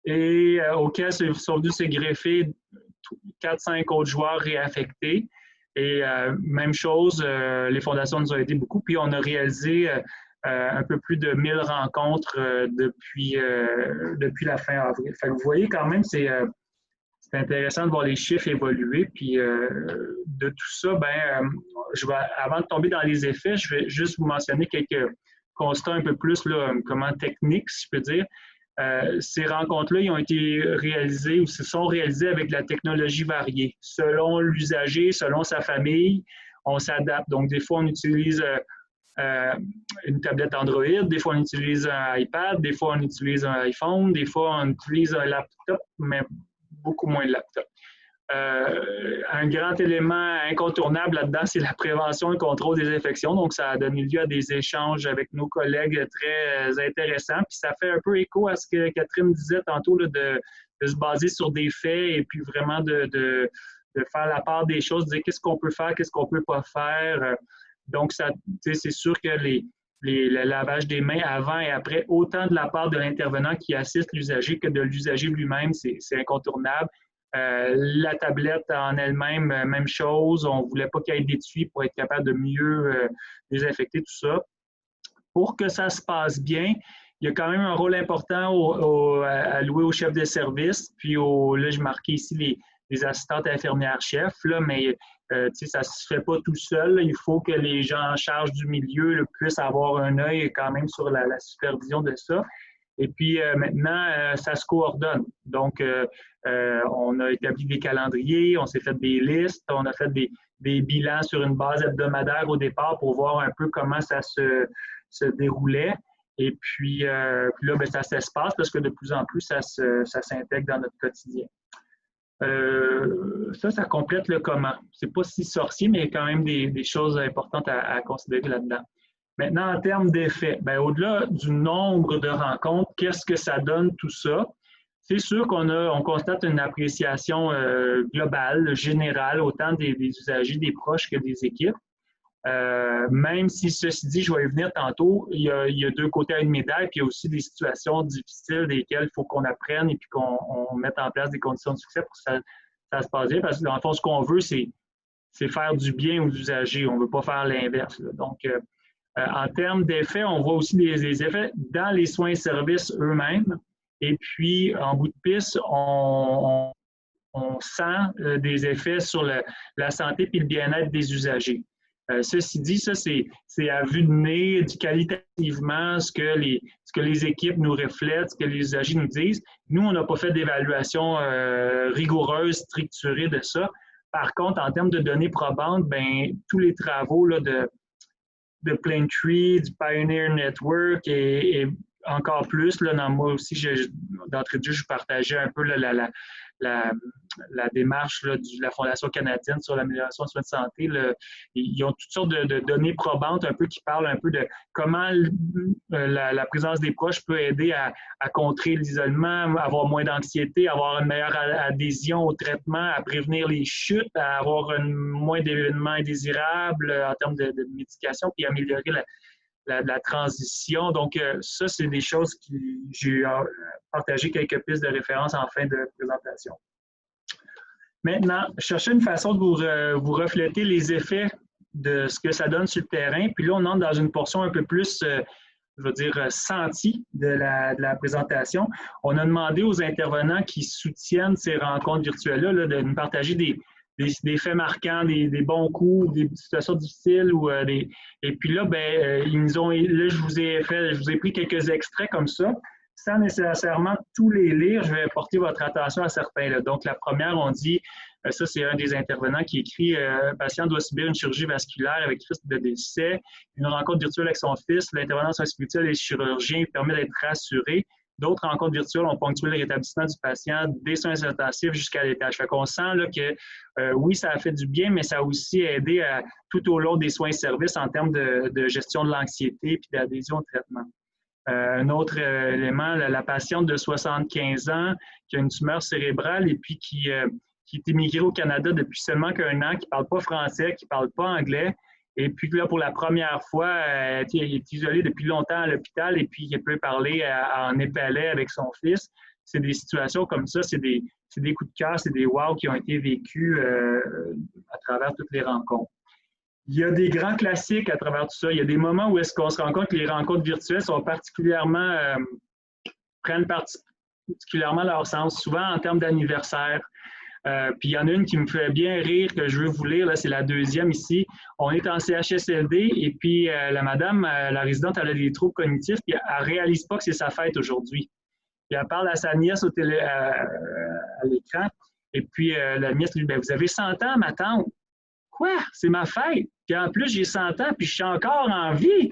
et auquel sont venus se greffer 4-5 autres joueurs réaffectés. Et même chose, les fondations nous ont aidé beaucoup. Puis on a réalisé un peu plus de 1000 rencontres depuis la fin avril. Fait que vous voyez quand même, c'est intéressant de voir les chiffres évoluer. Puis de tout ça, avant de tomber dans les effets, je vais juste vous mentionner quelques constats un peu plus là, comment techniques, si je peux dire. Ces rencontres-là, ils ont été réalisées ou se sont réalisées avec de la technologie variée. Selon l'usager, selon sa famille, on s'adapte. Donc, des fois, on utilise une tablette Android, des fois, on utilise un iPad, des fois, on utilise un iPhone, des fois, on utilise un laptop, mais beaucoup moins de laptop. Un grand élément incontournable là-dedans, c'est la prévention et le contrôle des infections. Donc, ça a donné lieu à des échanges avec nos collègues très intéressants. Puis, ça fait un peu écho à ce que Catherine disait tantôt, là, de se baser sur des faits et puis vraiment de faire la part des choses, de dire qu'est-ce qu'on peut faire, qu'est-ce qu'on ne peut pas faire. Donc, c'est sûr que le lavage des mains avant et après, autant de la part de l'intervenant qui assiste l'usager que de l'usager lui-même, c'est incontournable. La tablette en elle-même, même chose. On ne voulait pas qu'il y ait d'étui pour être capable de mieux désinfecter tout ça. Pour que ça se passe bien, il y a quand même un rôle important à louer au chef de service. Puis là, je marquais ici les assistantes infirmières-chefs, mais ça ne se fait pas tout seul. Il faut que les gens en charge du milieu puissent avoir un œil quand même sur la supervision de ça. Et puis maintenant, ça se coordonne. Donc, on a établi des calendriers, on s'est fait des listes, on a fait des bilans sur une base hebdomadaire au départ pour voir un peu comment ça se déroulait. Et puis là, ça s'espace parce que de plus en plus, ça s'intègre dans notre quotidien. Ça complète le comment. C'est pas si sorcier, mais il y a quand même des choses importantes à considérer là-dedans. Maintenant, en termes d'effets, au-delà du nombre de rencontres, qu'est-ce que ça donne tout ça? C'est sûr qu'on constate une appréciation globale, générale, autant des usagers, des proches que des équipes. Même si, ceci dit, je vais y venir tantôt, il y a deux côtés à une médaille, puis il y a aussi des situations difficiles desquelles il faut qu'on apprenne et puis qu'on mette en place des conditions de succès pour que ça se passe bien. Parce que dans le fond, ce qu'on veut, c'est faire du bien aux usagers. On ne veut pas faire l'inverse. Donc, en termes d'effets, on voit aussi des effets dans les soins et services eux-mêmes. Et puis, en bout de piste, on sent des effets sur la santé et le bien-être des usagers. Ceci dit, ça, c'est à vue de nez, qualitativement, ce que les équipes nous reflètent, ce que les usagers nous disent. Nous, on n'a pas fait d'évaluation rigoureuse, structurée de ça. Par contre, en termes de données probantes, tous les travaux là, de Plaintree, du Pioneer Network et encore plus, là, moi aussi, d'entrée de jeu, je partageais un peu la démarche là, de la Fondation canadienne sur l'amélioration des soins de santé. Ils ont toutes sortes de données probantes un peu qui parlent un peu de comment la présence des proches peut aider à contrer l'isolement, avoir moins d'anxiété, avoir une meilleure adhésion au traitement, à prévenir les chutes, à avoir moins d'événements indésirables en termes de médication, puis améliorer la transition. Donc, ça, c'est des choses que j'ai partagé quelques pistes de référence en fin de présentation. Maintenant, cherchez une façon de vous refléter les effets de ce que ça donne sur le terrain. Puis là, on entre dans une portion un peu plus, je veux dire, sentie de la présentation. On a demandé aux intervenants qui soutiennent ces rencontres virtuelles-là de nous partager des faits marquants, des bons coups, des situations difficiles. Et puis là, je vous ai pris quelques extraits comme ça. Sans nécessairement tous les lire, je vais porter votre attention à certains. Là. Donc, la première, on dit, ça c'est un des intervenants qui écrit « Patient doit subir une chirurgie vasculaire avec risque de décès. Une rencontre virtuelle avec son fils. L'intervenant en soins spirituels et le chirurgien permet d'être rassuré. D'autres rencontres virtuelles ont ponctué le rétablissement du patient des soins intensifs jusqu'à l'étage. » Fait qu'on sent là, que oui, ça a fait du bien, mais ça a aussi aidé tout au long des soins et services en termes de gestion de l'anxiété et d'adhésion au traitement. Un autre élément, la patiente de 75 ans qui a une tumeur cérébrale et puis qui est immigrée au Canada depuis seulement qu'un an, qui ne parle pas français, qui ne parle pas anglais. Et puis là, pour la première fois, elle est isolée depuis longtemps à l'hôpital et puis elle peut parler en népalais avec son fils. C'est des situations comme ça, c'est c'est des coups de cœur, c'est des wow qui ont été vécus à travers toutes les rencontres. Il y a des grands classiques à travers tout ça. Il y a des moments où est-ce qu'on se rend compte que les rencontres virtuelles sont particulièrement, prennent particulièrement leur sens, souvent en termes d'anniversaire. Puis il y en a une qui me fait bien rire, que je veux vous lire, là, c'est la deuxième ici. On est en CHSLD et puis la madame, la résidente, elle a des troubles cognitifs, puis elle ne réalise pas que c'est sa fête aujourd'hui. Puis elle parle à sa nièce à l'écran, et puis la nièce lui dit, « Vous avez 100 ans, ma tante. » « Quoi? C'est ma fête. Puis en plus, j'ai 100 ans, puis je suis encore en vie. »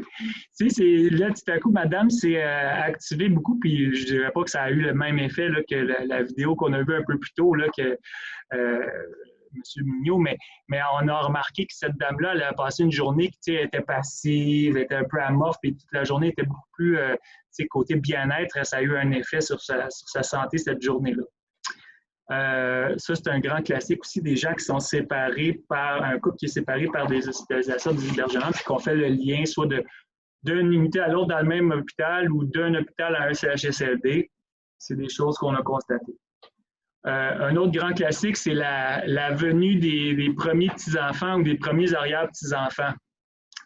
Tu sais, là, tout à coup, madame s'est activée beaucoup, puis je dirais pas que ça a eu le même effet là, que la vidéo qu'on a vue un peu plus tôt, là, que M. Mignot, mais on a remarqué que cette dame-là, elle a passé une journée qui était passive, était un peu amorphe, puis toute la journée était beaucoup plus, côté bien-être, ça a eu un effet sur sa santé cette journée-là. Ça, c'est un grand classique aussi, des gens qui sont séparés par un couple qui est séparé par des hospitalisations, des hébergements, puis qu'on fait le lien soit d'une unité à l'autre dans le même hôpital ou d'un hôpital à un CHSLD. C'est des choses qu'on a constatées. Un autre grand classique, c'est la venue des premiers petits-enfants ou des premiers arrière-petits-enfants.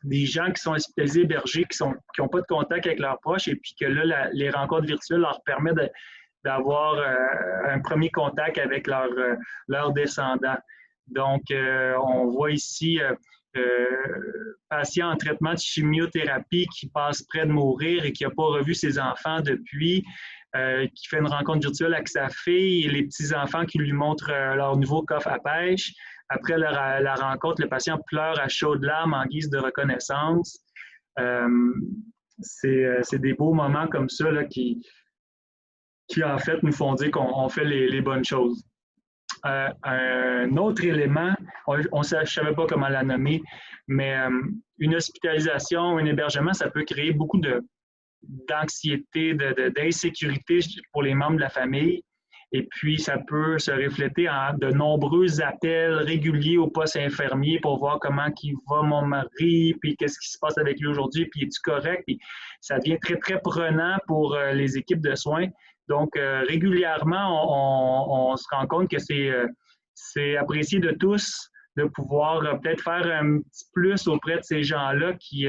Des gens qui sont hospitalisés, hébergés, qui n'ont pas de contact avec leurs proches et puis que là, les rencontres virtuelles leur permettent d'avoir un premier contact avec leurs descendants. Donc, on voit ici patient en traitement de chimiothérapie qui passe près de mourir et qui n'a pas revu ses enfants depuis, qui fait une rencontre virtuelle avec sa fille et les petits-enfants qui lui montrent leur nouveau coffre à pêche. Après la rencontre, le patient pleure à chaudes larmes en guise de reconnaissance. C'est des beaux moments comme ça là, qui en fait nous font dire qu'on fait les bonnes choses. Un autre élément, je ne savais pas comment la nommer, mais une hospitalisation, un hébergement, ça peut créer beaucoup d'anxiété, d'insécurité pour les membres de la famille. Et puis, ça peut se refléter en de nombreux appels réguliers au poste infirmier pour voir comment va mon mari, puis qu'est-ce qui se passe avec lui aujourd'hui, puis es-tu correct? Puis ça devient très, très prenant pour les équipes de soins. Donc, régulièrement, on se rend compte que c'est apprécié de tous de pouvoir peut-être faire un petit plus auprès de ces gens-là qui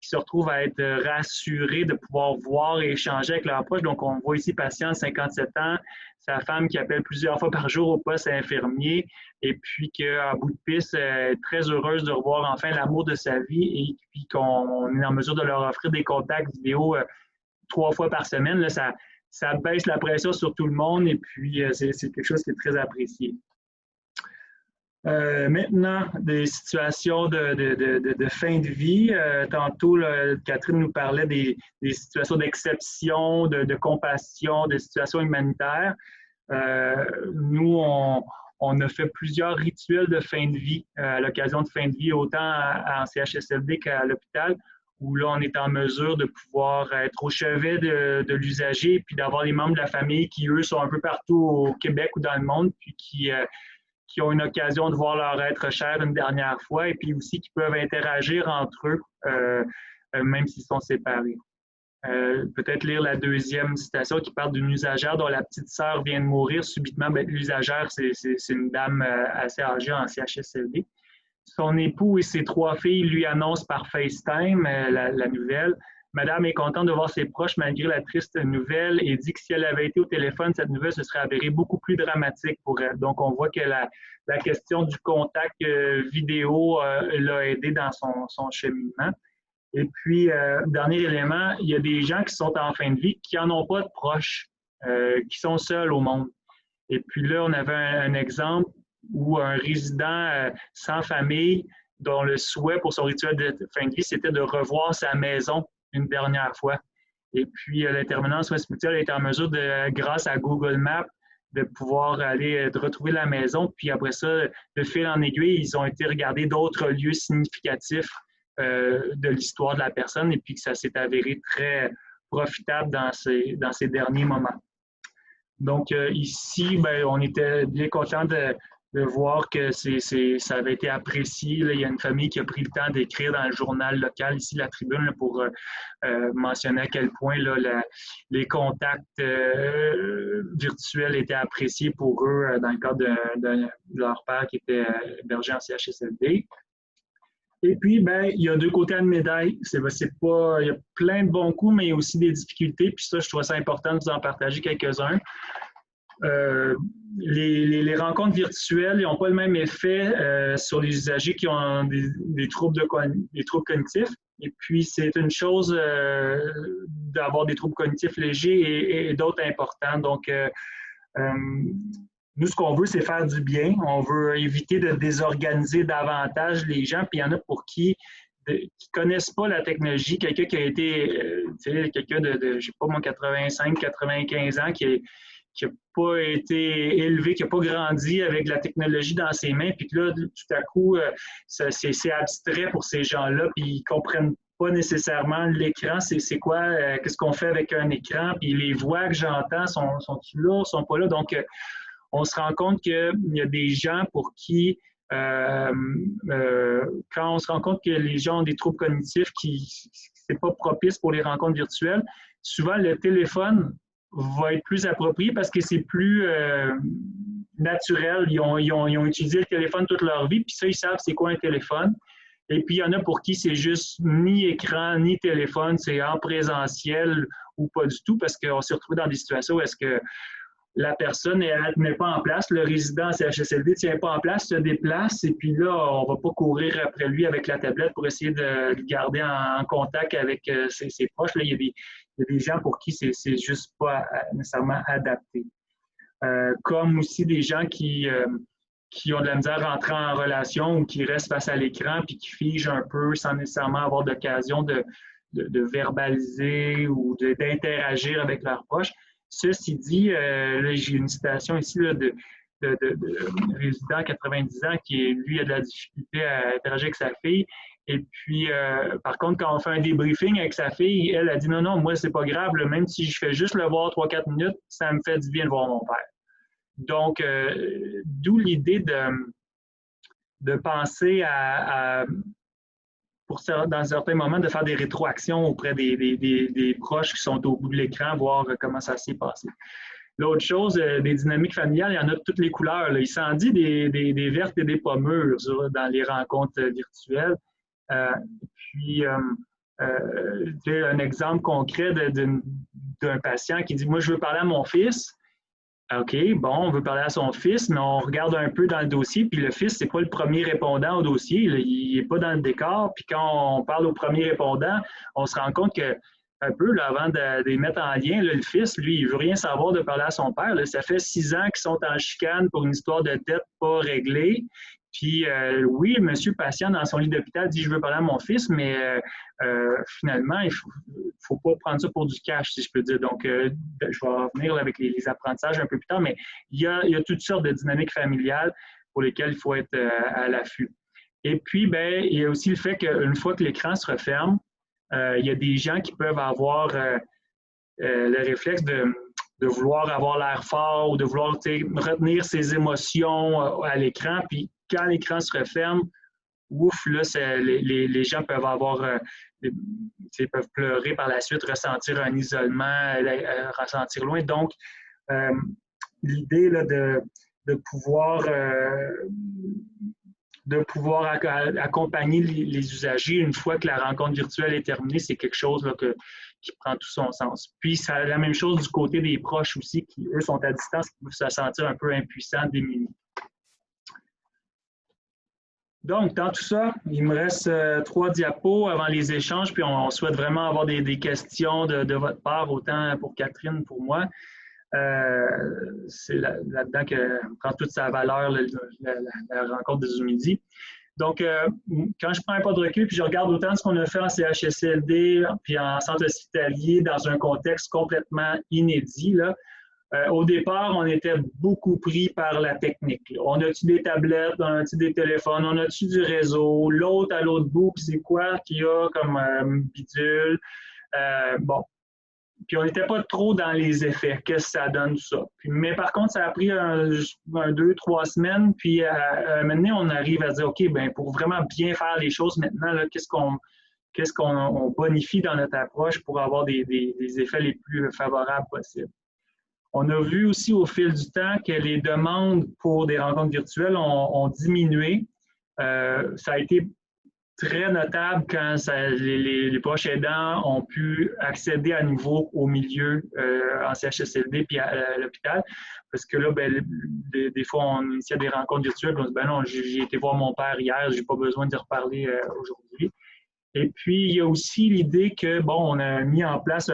se retrouvent à être rassurés de pouvoir voir et échanger avec leurs proches. Donc, on voit ici patient de 57 ans, sa femme qui appelle plusieurs fois par jour au poste infirmier et puis qu'à bout de piste, est très heureuse de revoir enfin l'amour de sa vie et puis qu'on est en mesure de leur offrir des contacts vidéo 3 fois par semaine. Là, ça baisse la pression sur tout le monde et puis c'est quelque chose qui est très apprécié. Maintenant, des situations de fin de vie. Tantôt, là, Catherine nous parlait des situations d'exception, de compassion, de situations humanitaires. Nous, on a fait plusieurs rituels de fin de vie à l'occasion de fin de vie, autant en CHSLD qu'à l'hôpital, où là, on est en mesure de pouvoir être au chevet de l'usager, puis d'avoir les membres de la famille qui, eux, sont un peu partout au Québec ou dans le monde, puis qui ont une occasion de voir leur être cher une dernière fois, et puis aussi qui peuvent interagir entre eux, même s'ils sont séparés. Peut-être lire la deuxième citation qui parle d'une usagère dont la petite sœur vient de mourir subitement. L'usagère, c'est une dame assez âgée en CHSLD. Son époux et ses 3 filles lui annoncent par FaceTime la nouvelle. Madame est contente de voir ses proches malgré la triste nouvelle et dit que si elle avait été au téléphone, cette nouvelle se serait avérée beaucoup plus dramatique pour elle. Donc, on voit que la question du contact vidéo l'a aidé dans son cheminement. Et puis, dernier élément, il y a des gens qui sont en fin de vie qui n'en ont pas de proches, qui sont seuls au monde. Et puis là, on avait un exemple où un résident sans famille, dont le souhait pour son rituel de fin de vie, c'était de revoir sa maison une dernière fois. Et puis, l'intervenant en soins spirituels a été en mesure, grâce à Google Maps, de pouvoir aller de retrouver la maison. Puis après ça, de fil en aiguille, ils ont été regarder d'autres lieux significatifs de l'histoire de la personne et puis que ça s'est avéré très profitable dans ces derniers moments. Donc, ici, on était bien content de voir que ça avait été apprécié. Là. Il y a une famille qui a pris le temps d'écrire dans le journal local, ici, La Tribune, là, pour mentionner à quel point là, les contacts virtuels étaient appréciés pour eux dans le cadre de leur père qui était hébergé en CHSLD. Et puis, ben, il y a deux côtés à la médaille. Il y a plein de bons coups, mais il y a aussi des difficultés. Puis ça, je trouve ça important de vous en partager quelques-uns. Les rencontres virtuelles n'ont pas le même effet sur les usagers qui ont des troubles cognitifs. Et puis, c'est une chose d'avoir des troubles cognitifs légers et d'autres importants. Donc, nous, ce qu'on veut, c'est faire du bien. On veut éviter de désorganiser davantage les gens. Puis il y en a pour qui ne connaissent pas la technologie. Quelqu'un qui a été, quelqu'un de je ne sais pas moi, 85, 95 ans, qui n'a pas été élevé, qui n'a pas grandi avec la technologie dans ses mains. Puis que là, tout à coup, c'est abstrait pour ces gens-là. Puis ils ne comprennent pas nécessairement l'écran. C'est quoi? Qu'est-ce qu'on fait avec un écran? Puis les voix que j'entends, sont-ils là? Sont pas là? Donc, on se rend compte qu'il y a des gens pour qui, quand on se rend compte que les gens ont des troubles cognitifs c'est pas propice pour les rencontres virtuelles, souvent le téléphone va être plus approprié parce que c'est plus naturel. Ils ont utilisé le téléphone toute leur vie, puis ça, ils savent c'est quoi un téléphone. Et puis, il y en a pour qui c'est juste ni écran, ni téléphone, c'est en présentiel ou pas du tout, parce qu'on s'est retrouvé dans des situations où est-ce que la personne ne met pas en place, le résident CHSLD ne tient pas en place, se déplace, et puis là, on ne va pas courir après lui avec la tablette pour essayer de le garder en contact avec ses proches. Là, il y a des gens pour qui c'est juste pas nécessairement adapté. Comme aussi des gens qui ont de la misère à entrer en relation ou qui restent face à l'écran puis qui figent un peu sans nécessairement avoir d'occasion de verbaliser ou d'interagir avec leurs proches. Ceci dit, là, j'ai une citation ici là, de résident 90 ans qui, lui, a de la difficulté à interagir avec sa fille. Et puis, par contre, quand on fait un débriefing avec sa fille, elle a dit non, moi, c'est pas grave, là, même si je fais juste le voir 3-4 minutes, ça me fait du bien de voir mon père. Donc, d'où l'idée de penser dans certains moments, de faire des rétroactions auprès des proches qui sont au bout de l'écran, voir comment ça s'est passé. L'autre chose, des dynamiques familiales, il y en a de toutes les couleurs. Là. Il s'en dit des vertes et des pas mûres dans les rencontres virtuelles. Puis, un exemple concret d'un patient qui dit « Moi, je veux parler à mon fils. » OK, bon, on veut parler à son fils, mais on regarde un peu dans le dossier, puis le fils, c'est pas le premier répondant au dossier, là, il n'est pas dans le décor, puis quand on parle au premier répondant, on se rend compte que, un peu, là, avant de les mettre en lien, là, le fils, lui, il veut rien savoir de parler à son père. Là. Ça fait 6 ans qu'ils sont en chicane pour une histoire de dette pas réglée. Puis, oui, monsieur patient dans son lit d'hôpital dit « Je veux parler à mon fils », mais finalement, il faut pas prendre ça pour du cash, si je peux dire. Donc, je vais revenir là, avec les apprentissages un peu plus tard, mais il y a toutes sortes de dynamiques familiales pour lesquelles il faut être à l'affût. Et puis, ben, il y a aussi le fait qu'une fois que l'écran se referme, il y a des gens qui peuvent avoir le réflexe de vouloir avoir l'air fort ou de vouloir retenir ses émotions à l'écran, puis quand l'écran se referme, ouf, là, les gens peuvent avoir, peuvent pleurer par la suite, ressentir un isolement, ressentir loin. Donc, l'idée là, de pouvoir accompagner les usagers une fois que la rencontre virtuelle est terminée, c'est quelque chose là, qui prend tout son sens. Puis, c'est la même chose du côté des proches aussi, qui, eux, sont à distance, qui peuvent se sentir un peu impuissants, démunis. Donc, dans tout ça, il me reste 3 diapos avant les échanges, puis on souhaite vraiment avoir des questions de votre part, autant pour Catherine, pour moi. C'est là-dedans que prend toute sa valeur la rencontre de Zoom-Midi. Donc, quand je prends un pas de recul, puis je regarde autant ce qu'on a fait en CHSLD, puis en centre hospitalier, dans un contexte complètement inédit, là, au départ, on était beaucoup pris par la technique. Là. On a-tu des tablettes, on a-tu des téléphones, on a-tu du réseau, l'autre à l'autre bout, puis c'est quoi qu'il y a comme bidule. Bon, Puis on n'était pas trop dans les effets, qu'est-ce que ça donne, tout ça. Puis, mais par contre, ça a pris 2, 3 semaines, puis maintenant, on arrive à dire, OK, ben pour vraiment bien faire les choses maintenant, là, qu'est-ce qu'on bonifie dans notre approche pour avoir des effets les plus favorables possibles. On a vu aussi au fil du temps que les demandes pour des rencontres virtuelles ont diminué. Ça a été très notable quand les proches aidants ont pu accéder à nouveau au milieu en CHSLD puis à l'hôpital. Parce que là, ben, des fois, on initiait des rencontres virtuelles. On se dit, ben non, j'ai été voir mon père hier, j'ai pas besoin d'y reparler aujourd'hui. Et puis, il y a aussi l'idée que, bon, on a mis en place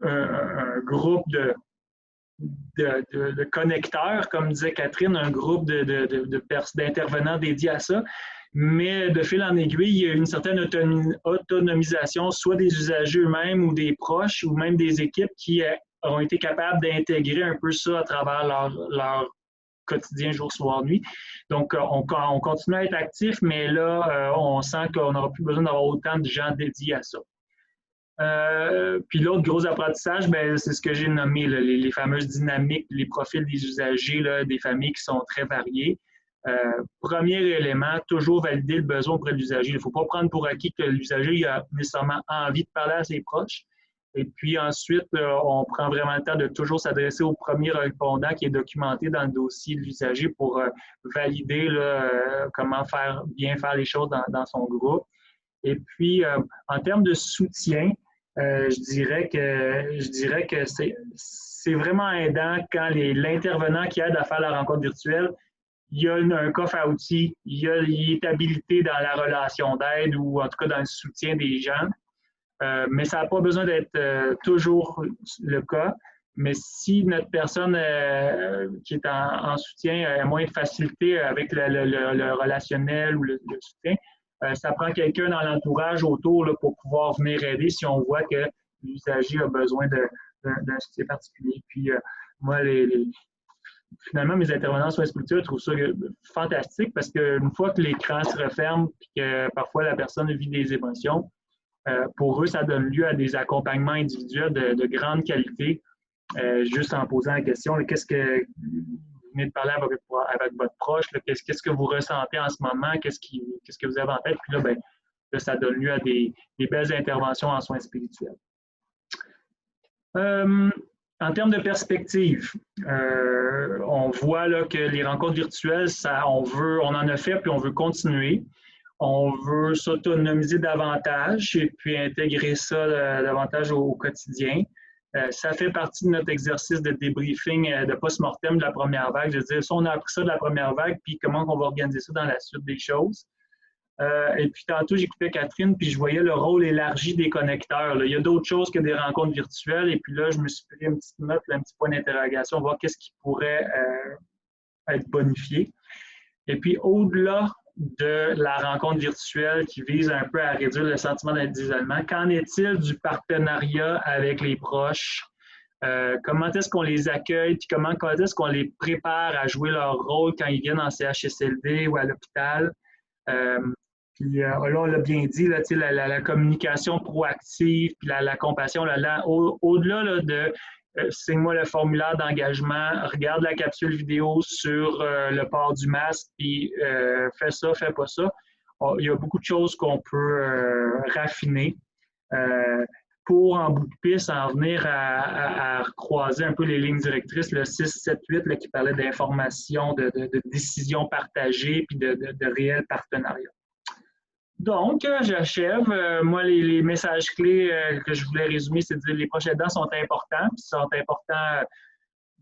un groupe de connecteurs, comme disait Catherine, un groupe d'intervenants dédiés à ça. Mais de fil en aiguille, il y a une certaine autonomisation, soit des usagers eux-mêmes ou des proches ou même des équipes qui ont été capables d'intégrer un peu ça à travers leur quotidien, jour, soir, nuit. Donc, on continue à être actif, mais là, on sent qu'on n'aura plus besoin d'avoir autant de gens dédiés à ça. Puis l'autre gros apprentissage, ben, c'est ce que j'ai nommé, là, les fameuses dynamiques, les profils des usagers, là, des familles qui sont très variées. Premier élément, toujours valider le besoin auprès de l'usager. Il ne faut pas prendre pour acquis que l'usager a nécessairement envie de parler à ses proches. Et puis ensuite, on prend vraiment le temps de toujours s'adresser au premier répondant qui est documenté dans le dossier de l'usager pour valider là, comment bien faire les choses dans son groupe. Et puis, en termes de soutien, je dirais que c'est vraiment aidant quand l'intervenant qui aide à faire la rencontre virtuelle, il y a un coffre à outils, il est habilité dans la relation d'aide ou en tout cas dans le soutien des gens. Mais ça n'a pas besoin d'être toujours le cas. Mais si notre personne qui est en soutien a moins de facilité avec le relationnel ou le soutien, ça prend quelqu'un dans l'entourage autour là, pour pouvoir venir aider si on voit que l'usager a besoin d'un soutien particulier. Puis moi, finalement, mes intervenants soins spirituels, je trouve ça fantastique parce qu'une fois que l'écran se referme et que parfois la personne vit des émotions, pour eux, ça donne lieu à des accompagnements individuels de grande qualité, juste en posant la question, qu'est-ce que vous venez de parler avec votre proche, qu'est-ce que vous ressentez en ce moment, qu'est-ce que vous avez en tête, puis là, ça donne lieu à des belles interventions en soins spirituels. En termes de perspective, on voit là, que les rencontres virtuelles, on en a fait, puis on veut continuer. On veut s'autonomiser davantage et puis intégrer ça davantage au quotidien. Ça fait partie de notre exercice de débriefing de post-mortem de la première vague. Je veux dire, si on a appris ça de la première vague, puis comment on va organiser ça dans la suite des choses. Et puis tantôt, j'écoutais Catherine, puis je voyais le rôle élargi des connecteurs. Là. Il y a d'autres choses que des rencontres virtuelles. Et puis là, je me suis pris une petite note, un petit point d'interrogation, voir qu'est-ce qui pourrait être bonifié. Et puis au-delà de la rencontre virtuelle qui vise un peu à réduire le sentiment d'isolement, qu'en est-il du partenariat avec les proches? Comment est-ce qu'on les accueille? Puis comment est-ce qu'on les prépare à jouer leur rôle quand ils viennent en CHSLD ou à l'hôpital? Puis là, on l'a bien dit, là, la communication proactive, puis la compassion, au-delà là, de signe-moi le formulaire d'engagement, regarde la capsule vidéo sur le port du masque, puis fais ça, fais pas ça. Il y a beaucoup de choses qu'on peut raffiner pour, en bout de piste, en venir à croiser un peu les lignes directrices, le 6, 7, 8, là, qui parlait d'information, de décisions partagées, puis de réels partenariats. Donc, j'achève. Moi, les messages clés que je voulais résumer, c'est de dire que les proches aidants sont importants. Ils sont importants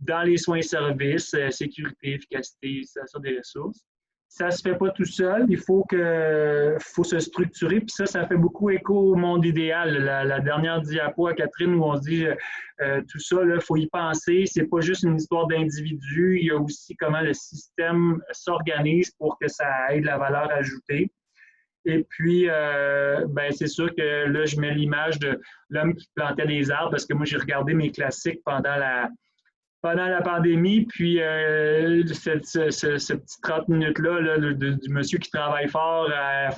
dans les soins et services, sécurité, efficacité, utilisation des ressources. Ça ne se fait pas tout seul. Il faut se structurer. Puis ça fait beaucoup écho au monde idéal. La dernière diapo à Catherine où on se dit tout ça, il faut y penser. Ce n'est pas juste une histoire d'individu. Il y a aussi comment le système s'organise pour que ça ait de la valeur ajoutée. Et puis, c'est sûr que là, je mets l'image de l'homme qui plantait des arbres parce que moi, j'ai regardé mes classiques pendant la pandémie. Puis, ce petit 30 minutes-là du monsieur qui travaille fort à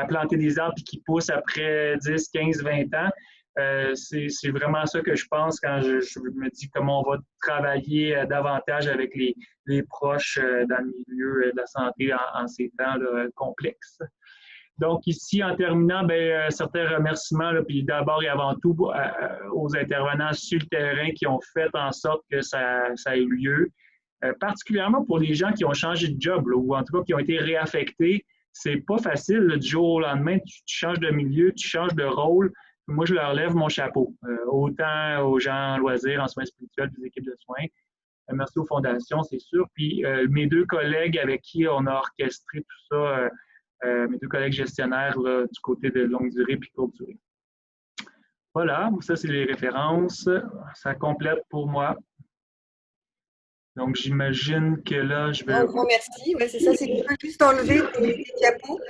planter des arbres et qui pousse après 10, 15, 20 ans, C'est vraiment ça que je pense quand je me dis comment on va travailler davantage avec les proches dans le milieu de la santé en ces temps là, complexes. Donc ici, en terminant, certains remerciements, là, puis d'abord et avant tout aux intervenants sur le terrain qui ont fait en sorte que ça ait eu lieu, particulièrement pour les gens qui ont changé de job là, ou en tout cas qui ont été réaffectés. C'est pas facile là, du jour au lendemain, tu changes de milieu, tu changes de rôle. Moi, je leur lève mon chapeau, autant aux gens en loisirs, en soins spirituels, des équipes de soins. Merci aux fondations, c'est sûr. Puis mes deux collègues avec qui on a orchestré tout ça, mes deux collègues gestionnaires là, du côté de longue durée puis courte durée. Voilà, ça c'est les références. Ça complète pour moi. Donc j'imagine que là, je vais... Un grand merci. Ouais, c'est ça, c'est que tu peux juste enlever tes diapos.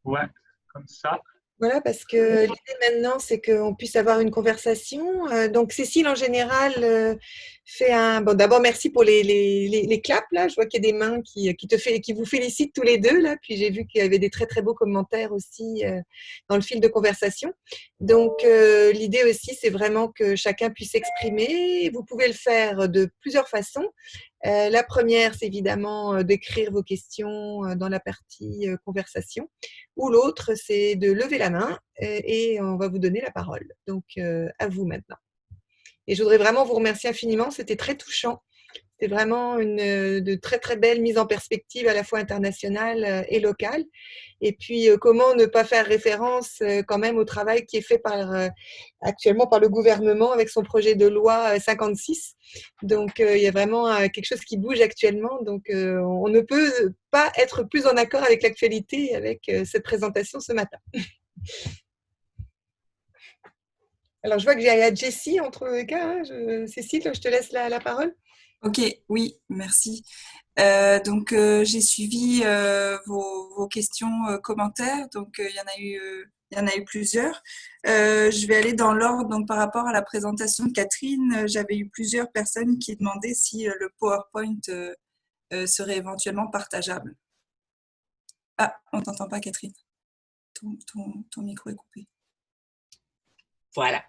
Ouais, comme ça. Voilà, parce que l'idée maintenant, c'est qu'on puisse avoir une conversation. Donc, Cécile, en général, fait un... Bon, d'abord, merci pour les claps, là. Je vois qu'il y a des mains qui vous félicitent tous les deux, là. Puis, j'ai vu qu'il y avait des très, très beaux commentaires aussi dans le fil de conversation. Donc, l'idée aussi, c'est vraiment que chacun puisse s'exprimer. Vous pouvez le faire de plusieurs façons. La première, c'est évidemment d'écrire vos questions dans la partie conversation, ou l'autre, c'est de lever la main et on va vous donner la parole. Donc, à vous maintenant. Et je voudrais vraiment vous remercier infiniment, c'était très touchant. C'était vraiment de très, très belles mises en perspective à la fois internationale et locale. Et puis, comment ne pas faire référence quand même au travail qui est fait actuellement par le gouvernement avec son projet de loi 56. Donc, il y a vraiment quelque chose qui bouge actuellement. Donc, on ne peut pas être plus en accord avec l'actualité avec cette présentation ce matin. Alors, je vois que j'ai Jessie entre les cas. Cécile, je te laisse la parole. Ok, oui, merci. Donc, j'ai suivi vos questions, commentaires. Donc, il y en a eu plusieurs. Je vais aller dans l'ordre. Donc, par rapport à la présentation de Catherine, j'avais eu plusieurs personnes qui demandaient si le PowerPoint serait éventuellement partageable. Ah, on ne t'entend pas, Catherine. Ton micro est coupé. Voilà.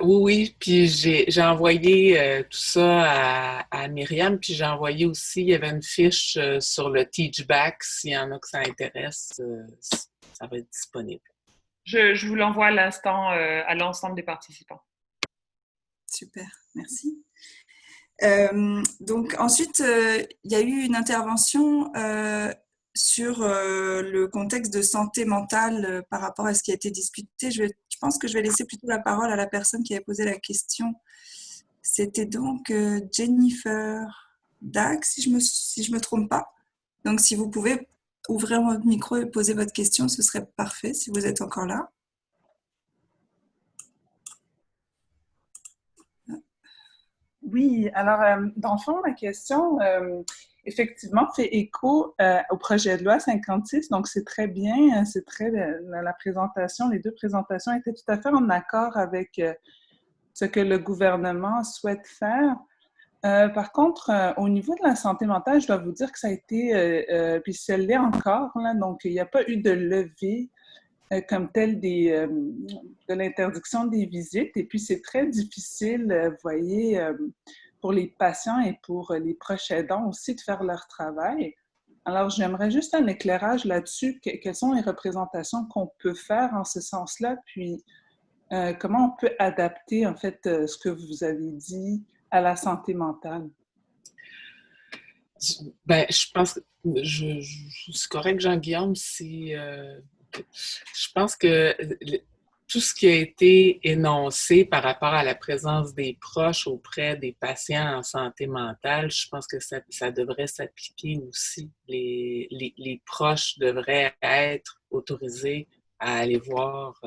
Oui, puis j'ai envoyé tout ça à Myriam, puis j'ai envoyé aussi, il y avait une fiche sur le Teachback, s'il y en a que ça intéresse, ça va être disponible. Je vous l'envoie à l'instant à l'ensemble des participants. Super, merci. Donc ensuite, il y a eu une intervention sur le contexte de santé mentale par rapport à ce qui a été discuté. Je pense que je vais laisser plutôt la parole à la personne qui avait posé la question. C'était donc Jennifer Dag, si je me trompe pas. Donc, si vous pouvez ouvrir votre micro et poser votre question, ce serait parfait si vous êtes encore là. Oui, alors, dans le fond, ma question, effectivement, fait écho au projet de loi 56, donc c'est très bien, la présentation, les deux présentations étaient tout à fait en accord avec ce que le gouvernement souhaite faire. Par contre, au niveau de la santé mentale, je dois vous dire que ça a été, puis ça l'est encore, là, donc il n'y a pas eu de levée comme telle de l'interdiction des visites. Et puis, c'est très difficile, vous voyez, pour les patients et pour les proches aidants aussi de faire leur travail. Alors, j'aimerais juste un éclairage là-dessus. Quelles sont les représentations qu'on peut faire en ce sens-là? Puis, comment on peut adapter, en fait, ce que vous avez dit à la santé mentale? Ben, je pense que c'est correct, Jean-Guillaume, je pense que tout ce qui a été énoncé par rapport à la présence des proches auprès des patients en santé mentale, je pense que ça devrait s'appliquer aussi. Les proches devraient être autorisés à aller voir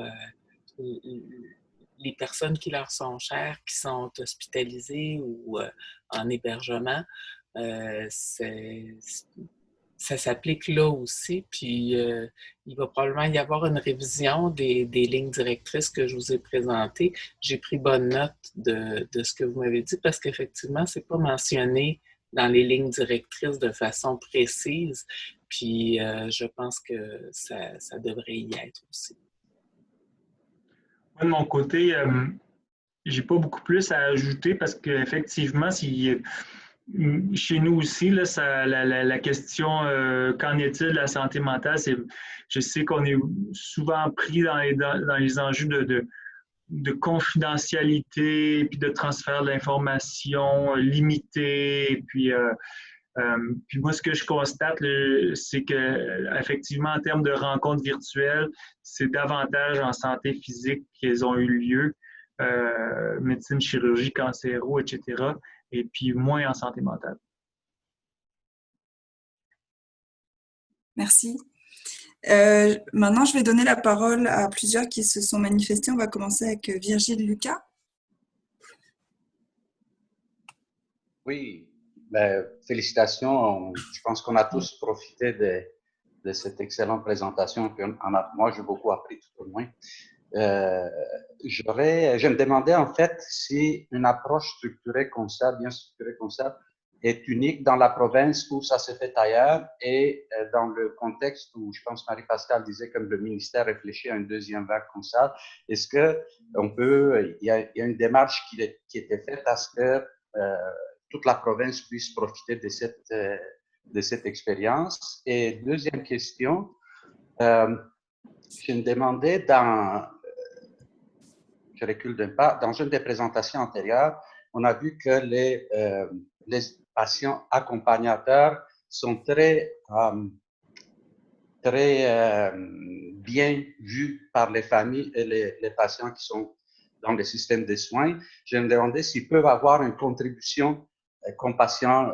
les personnes qui leur sont chères, qui sont hospitalisées ou en hébergement. Ça s'applique là aussi, puis il va probablement y avoir une révision des lignes directrices que je vous ai présentées. J'ai pris bonne note de ce que vous m'avez dit parce qu'effectivement, c'est pas mentionné dans les lignes directrices de façon précise, puis je pense que ça devrait y être aussi. Moi, de mon côté, j'ai pas beaucoup plus à ajouter parce qu'effectivement, chez nous aussi, là, la question qu'en est-il de la santé mentale, je sais qu'on est souvent pris dans les enjeux de confidentialité, puis de transfert d'informations limité, puis moi, ce que je constate, c'est que effectivement, en termes de rencontres virtuelles, c'est davantage en santé physique qu'elles ont eu lieu, médecine, chirurgie, cancéro, etc., et puis moins en santé mentale. Merci. Maintenant, je vais donner la parole à plusieurs qui se sont manifestés. On va commencer avec Virgile Lucas. Oui, ben, félicitations. Je pense qu'on a tous profité de cette excellente présentation. Puis moi, j'ai beaucoup appris tout au moins. Je me demandais en fait si une approche structurée comme ça, bien structurée comme ça, est unique dans la province où ça s'est fait ailleurs et dans le contexte où je pense Marie-Pascale disait que le ministère réfléchit à une deuxième vague comme ça. Est-ce que il y a une démarche qui était faite à ce que toute la province puisse profiter de cette expérience? Et deuxième question, je me demandais je recule d'un pas, dans une des présentations antérieures, on a vu que les patients accompagnateurs sont très bien vus par les familles et les patients qui sont dans le système de soins. Je me demandais s'ils peuvent avoir une contribution comme patient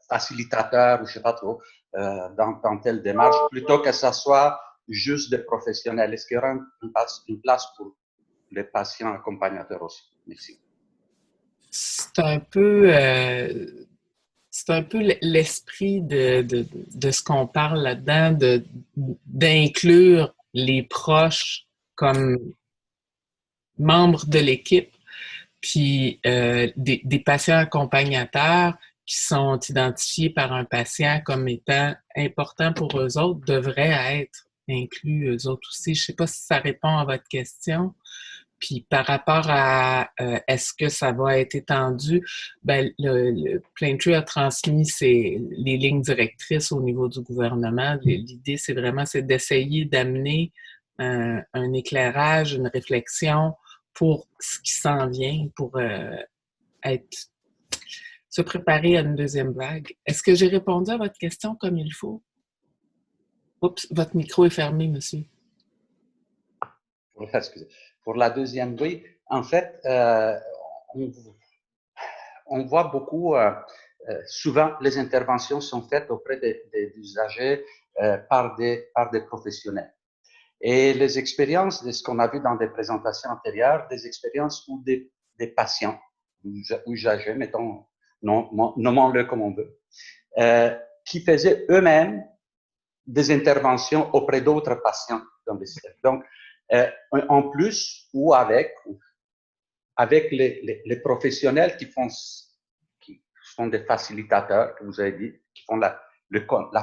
facilitateur ou je ne sais pas trop dans telle démarche, plutôt que ça soit juste des professionnels. Est-ce qu'il y aura une place pour les patients accompagnateurs aussi? Merci. C'est un peu l'esprit de ce qu'on parle là-dedans, d'inclure les proches comme membres de l'équipe, puis des patients accompagnateurs qui sont identifiés par un patient comme étant importants pour eux autres devraient être inclus eux autres aussi. Je ne sais pas si ça répond à votre question. Puis par rapport à est-ce que ça va être étendu, ben, le Plaintree a transmis les lignes directrices au niveau du gouvernement. L'idée, c'est d'essayer d'amener un éclairage, une réflexion pour ce qui s'en vient, pour se préparer à une deuxième vague. Est-ce que j'ai répondu à votre question comme il faut? Oups, votre micro est fermé, monsieur. Excusez. Pour la deuxième, oui. En fait, on voit beaucoup, souvent les interventions sont faites auprès des usagers par des professionnels. Et les expériences de ce qu'on a vu dans des présentations antérieures, des expériences où des patients, usagers, mettons, nommons-le comme on veut, qui faisaient eux-mêmes des interventions auprès d'autres patients dans le système. Donc, en plus ou avec les professionnels qui sont des facilitateurs, que vous avez dit, qui font la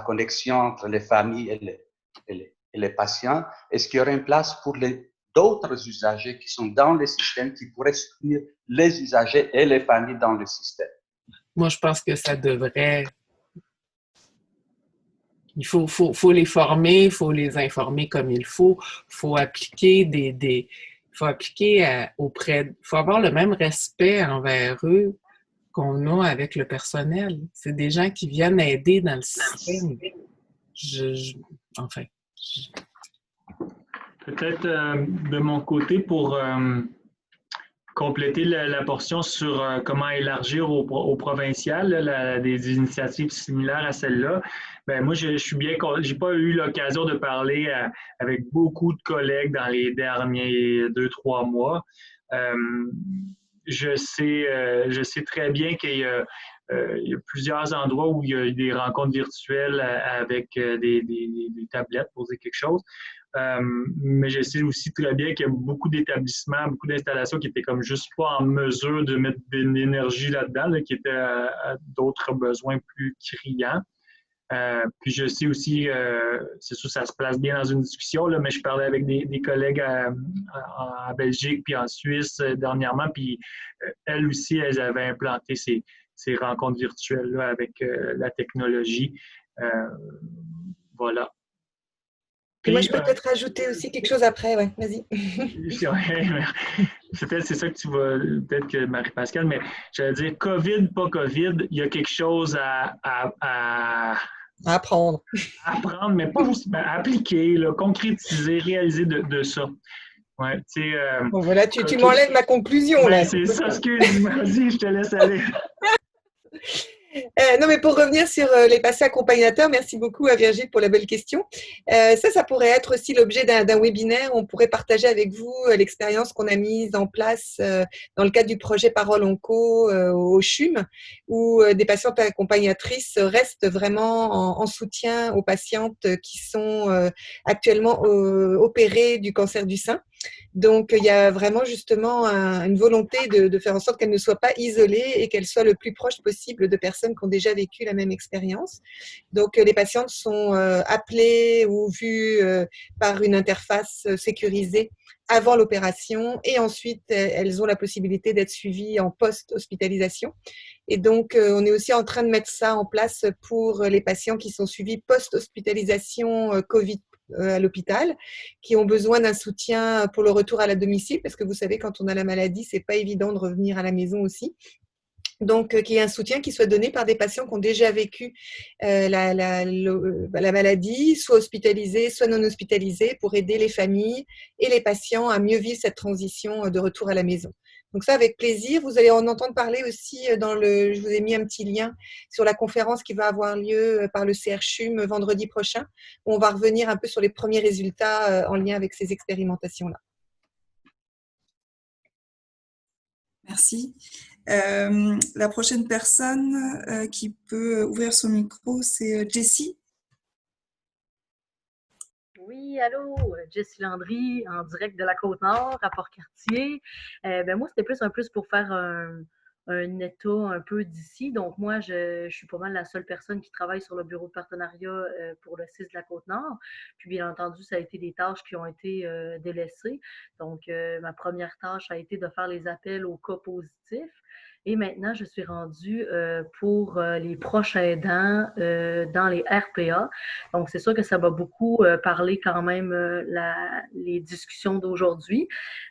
connexion entre les familles et les patients, est-ce qu'il y aurait une place pour d'autres usagers qui sont dans le système, qui pourraient soutenir les usagers et les familles dans le système? Moi, je pense que ça devrait... Il faut les former, il faut les informer comme il faut appliquer faut avoir le même respect envers eux qu'on a avec le personnel. C'est des gens qui viennent aider dans le système. Peut-être de mon côté, pour compléter la portion sur comment élargir au provincial des initiatives similaires à celle-là, ben moi, je suis bien, j'ai pas eu l'occasion de parler avec beaucoup de collègues dans les derniers 2-3 mois. Je sais très bien qu'il y a plusieurs endroits où il y a eu des rencontres virtuelles avec des tablettes pour dire quelque chose. Mais je sais aussi très bien qu'il y a beaucoup d'établissements, beaucoup d'installations qui étaient comme juste pas en mesure de mettre de l'énergie là-dedans, qui étaient à d'autres besoins plus criants. Puis je sais aussi, c'est sûr ça se place bien dans une discussion, là, mais je parlais avec des collègues en Belgique puis en Suisse dernièrement, puis elles aussi, elles avaient implanté ces rencontres virtuelles là, avec la technologie. Voilà. Puis, moi, je peux peut-être rajouter aussi quelque chose après, ouais, vas-y. C'est ça que tu vas, peut-être que Marie-Pascale, mais j'allais dire COVID, pas COVID, il y a quelque chose à apprendre. Apprendre, mais pas juste à appliquer, là, concrétiser, réaliser de ça. Ouais, bon, voilà, tu m'enlèves ma conclusion. Là. C'est ça, excuse-moi, vas-y, je te laisse aller. Non, mais pour revenir sur les patients accompagnateurs, merci beaucoup à Virgile pour la belle question. Ça pourrait être aussi l'objet d'un webinaire. On pourrait partager avec vous l'expérience qu'on a mise en place dans le cadre du projet Parole Onco au CHUM, où des patientes accompagnatrices restent vraiment en soutien aux patientes qui sont actuellement opérées du cancer du sein. Donc, il y a vraiment justement une volonté de faire en sorte qu'elles ne soient pas isolées et qu'elles soient le plus proches possible de personnes qui ont déjà vécu la même expérience. Donc, les patientes sont appelées ou vues par une interface sécurisée avant l'opération et ensuite, elles ont la possibilité d'être suivies en post-hospitalisation. Et donc, on est aussi en train de mettre ça en place pour les patients qui sont suivis post-hospitalisation COVID à l'hôpital, qui ont besoin d'un soutien pour le retour à la domicile, parce que vous savez, quand on a la maladie, c'est pas évident de revenir à la maison aussi. Donc, qu'il y ait un soutien qui soit donné par des patients qui ont déjà vécu la maladie, soit hospitalisés, soit non hospitalisés, pour aider les familles et les patients à mieux vivre cette transition de retour à la maison. Donc ça, avec plaisir. Vous allez en entendre parler aussi je vous ai mis un petit lien sur la conférence qui va avoir lieu par le CRCHUM vendredi prochain, où on va revenir un peu sur les premiers résultats en lien avec ces expérimentations-là. Merci. La prochaine personne qui peut ouvrir son micro, c'est Jessie. Oui, allô, Jessie Landry, en direct de la Côte-Nord, à Port-Cartier. Moi, c'était plus pour faire un état un peu d'ici. Donc, moi, je suis pas mal la seule personne qui travaille sur le bureau de partenariat pour le CIS de la Côte-Nord. Puis, bien entendu, ça a été des tâches qui ont été délaissées. Donc, ma première tâche a été de faire les appels aux cas positifs. Et maintenant, je suis rendue pour les proches aidants dans les RPA. Donc, c'est sûr que ça va beaucoup parler quand même les discussions d'aujourd'hui.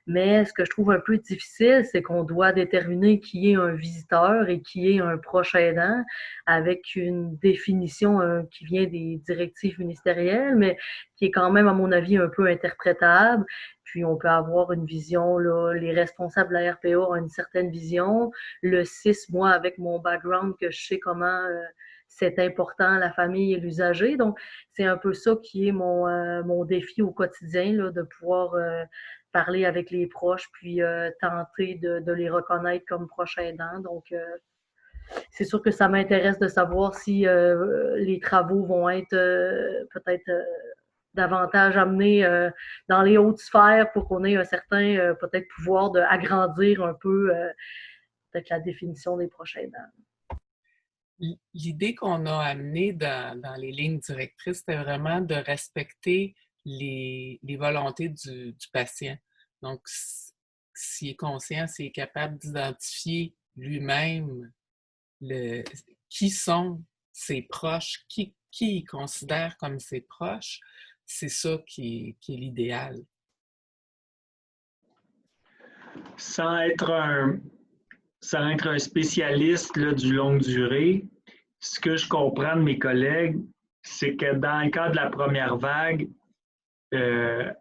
Mais ce que je trouve un peu difficile, c'est qu'on doit déterminer qui est un visiteur et qui est un proche aidant avec une définition qui vient des directives ministérielles, mais qui est quand même, à mon avis, un peu interprétable. Puis, on peut avoir une vision, là, les responsables de la RPA ont une certaine vision. Le CIS, moi, avec mon background, que je sais comment c'est important, la famille et l'usager. Donc, c'est un peu ça qui est mon défi au quotidien, là, de pouvoir parler avec les proches, puis tenter de les reconnaître comme proches aidants. Donc, c'est sûr que ça m'intéresse de savoir si les travaux vont être peut-être davantage amenés dans les hautes sphères pour qu'on ait un certain peut-être pouvoir d'agrandir un peu peut-être la définition des proches aidants. L'idée qu'on a amenée dans les lignes directrices, c'était vraiment de respecter les volontés du patient. Donc, s'il est conscient, s'il est capable d'identifier lui-même qui sont ses proches, qui il considère comme ses proches, c'est ça qui est l'idéal. Sans être un spécialiste là, du longue durée, ce que je comprends de mes collègues, c'est que dans le cas de la première vague,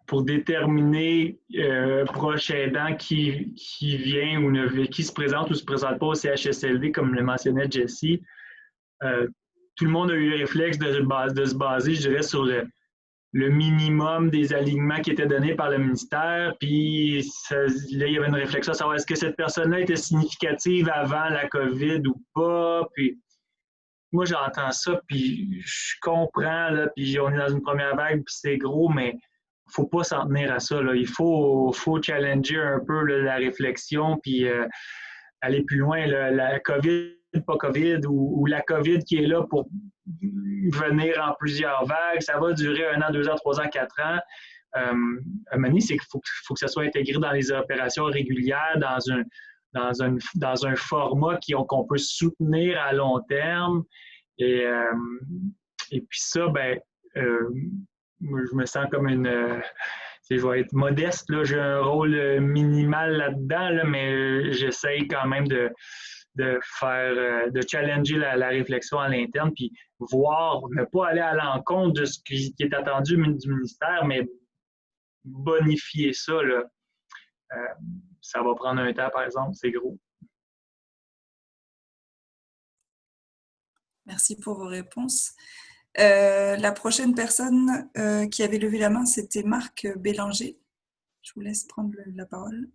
pour déterminer proche aidant qui vient ou qui se présente ou se présente pas au CHSLD, comme le mentionnait Jessie, tout le monde a eu le réflexe de se baser, je dirais, sur le minimum des alignements qui étaient donnés par le ministère. Puis là, il y avait une réflexion à savoir est-ce que cette personne-là était significative avant la COVID ou pas. Puis moi, j'entends ça, puis je comprends, là, puis on est dans une première vague, puis c'est gros, mais il ne faut pas s'en tenir à ça. Là. Il faut challenger un peu là, la réflexion, puis aller plus loin. La COVID pas COVID, ou la COVID qui est là pour venir en plusieurs vagues. Ça va durer 1 an, 2 ans, 3 ans, 4 ans. À un moment donné, c'est qu'il faut que ça soit intégré dans les opérations régulières, dans un format qu'on peut soutenir à long terme. Et puis ça, je me sens comme je vais être modeste, là, j'ai un rôle minimal là-dedans, là, mais j'essaye quand même de challenger la réflexion à l'interne, puis voir, ne pas aller à l'encontre de ce qui est attendu du ministère, mais bonifier ça, là. Ça va prendre un temps, par exemple, c'est gros. Merci pour vos réponses. La prochaine personne qui avait levé la main, c'était Marc Bélanger. Je vous laisse prendre la parole.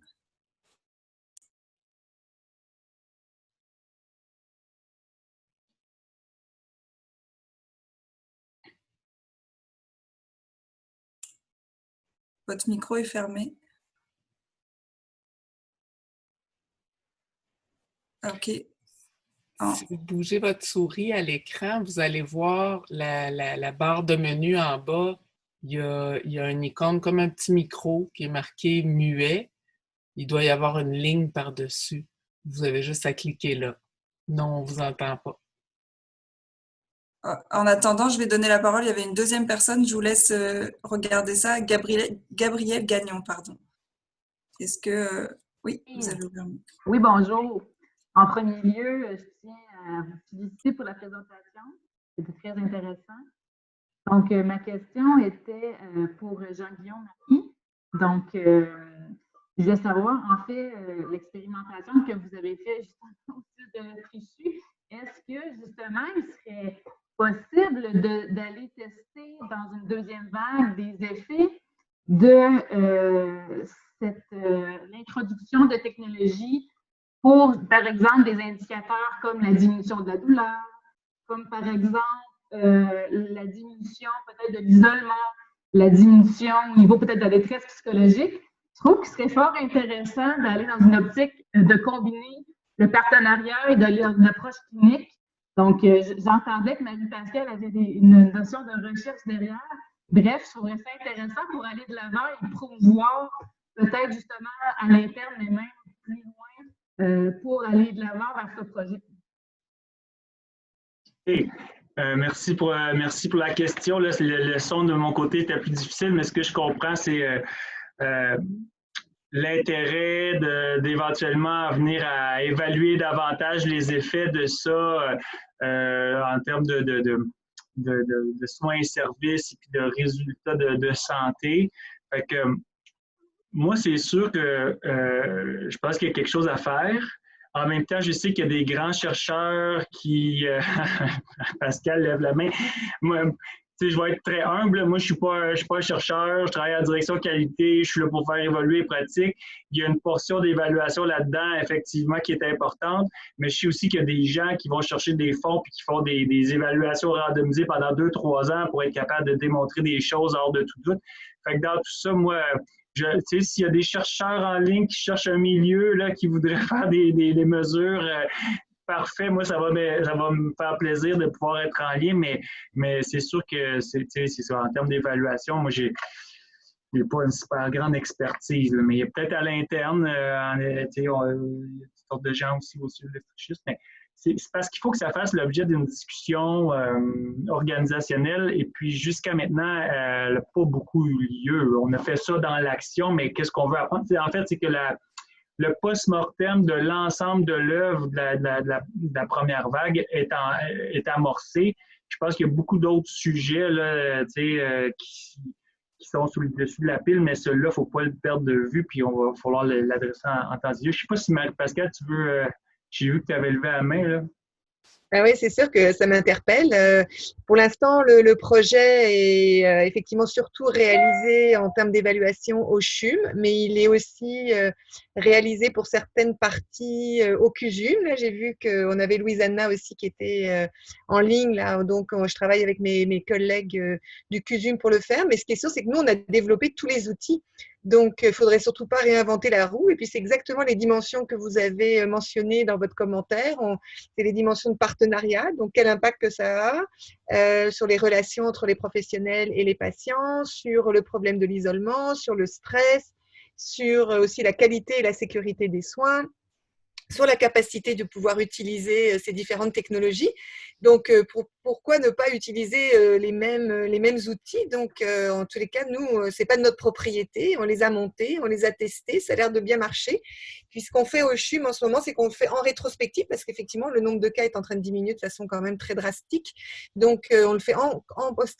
Votre micro est fermé. OK. Oh. Si vous bougez votre souris à l'écran, vous allez voir la barre de menu en bas. Il y a une icône comme un petit micro qui est marqué « Muet ». Il doit y avoir une ligne par-dessus. Vous avez juste à cliquer là. Non, on ne vous entend pas. En attendant, je vais donner la parole. Il y avait une deuxième personne. Je vous laisse regarder ça. Gabriel Gagnon, pardon. Est-ce que... oui, vous avez ouvert le micro. Oui, bonjour. En premier lieu, je tiens à vous féliciter pour la présentation. C'était très intéressant. Donc, ma question était pour Jean-Guillaume Marquis. Donc, je voulais savoir, en fait, l'expérimentation que vous avez faite justement au site de Trichu, est-ce que, justement, il serait possible d'aller tester dans une deuxième vague des effets de l'introduction de technologies pour, par exemple, des indicateurs comme la diminution de la douleur, comme par exemple la diminution peut-être de l'isolement, la diminution au niveau peut-être de la détresse psychologique. Je trouve qu'il serait fort intéressant d'aller dans une optique de combiner le partenariat et d'aller dans une approche clinique. Donc, j'entendais que Marie-Pascale avait une notion de recherche derrière. Bref, je trouverais ça intéressant pour aller de l'avant et promouvoir peut-être justement à l'interne, mais même plus loin, pour aller de l'avant vers ce projet. Hey, merci pour la question. Là, le son de mon côté était plus difficile, mais ce que je comprends, c'est l'intérêt d'éventuellement venir à évaluer davantage les effets de ça en termes de soins et services et puis de résultats de santé. Fait que, moi, c'est sûr que je pense qu'il y a quelque chose à faire. En même temps, je sais qu'il y a des grands chercheurs qui... Pascal lève la main. Moi, je vais être très humble. Moi, je suis pas un chercheur. Je travaille en direction qualité. Je suis là pour faire évoluer les pratiques. Il y a une portion d'évaluation là-dedans, effectivement, qui est importante. Mais je sais aussi qu'il y a des gens qui vont chercher des fonds et qui font des évaluations randomisées pendant 2-3 ans pour être capable de démontrer des choses hors de tout doute. Fait que dans tout ça, moi... s'il y a des chercheurs en ligne qui cherchent un milieu là, qui voudraient faire des mesures, parfait, moi, ça va me faire plaisir de pouvoir être en lien, mais c'est sûr que c'est ça, en termes d'évaluation, moi, j'ai pas une super grande expertise, là, mais il y a peut-être à l'interne, il y a toutes sortes de gens aussi au sujet de Trichus, mais c'est parce qu'il faut que ça fasse l'objet d'une discussion organisationnelle et puis jusqu'à maintenant, elle n'a pas beaucoup eu lieu. On a fait ça dans l'action, mais qu'est-ce qu'on veut apprendre? En fait, c'est que le post-mortem de l'ensemble de l'œuvre de la première vague est amorcé. Je pense qu'il y a beaucoup d'autres sujets là, qui sont sous le dessus de la pile, mais celui-là, il ne faut pas le perdre de vue, puis on va falloir l'adresser en temps et lieu. Je ne sais pas si Marie-Pascale, tu veux... J'ai vu que tu avais levé la main, là. Ah oui, c'est sûr que ça m'interpelle. Pour l'instant, le projet est effectivement surtout réalisé en termes d'évaluation au CHUM, mais il est aussi réalisé pour certaines parties au CUSUM. Là, j'ai vu qu'on avait Louise-Anna aussi qui était en ligne. Là, donc, je travaille avec mes collègues du CUSUM pour le faire. Mais ce qui est sûr, c'est que nous, on a développé tous les outils. Donc, il ne faudrait surtout pas réinventer la roue. Et puis, c'est exactement les dimensions que vous avez mentionnées dans votre commentaire. C'est les dimensions de partenariat. Donc, quel impact que ça a sur les relations entre les professionnels et les patients, sur le problème de l'isolement, sur le stress, sur aussi la qualité et la sécurité des soins, sur la capacité de pouvoir utiliser ces différentes technologies. Donc, pourquoi ne pas utiliser les mêmes outils? Donc, en tous les cas, nous, ce n'est pas de notre propriété. On les a montés, on les a testés. Ça a l'air de bien marcher. Puis, ce qu'on fait au CHUM en ce moment, c'est qu'on le fait en rétrospective parce qu'effectivement, le nombre de cas est en train de diminuer de façon quand même très drastique. Donc, on le fait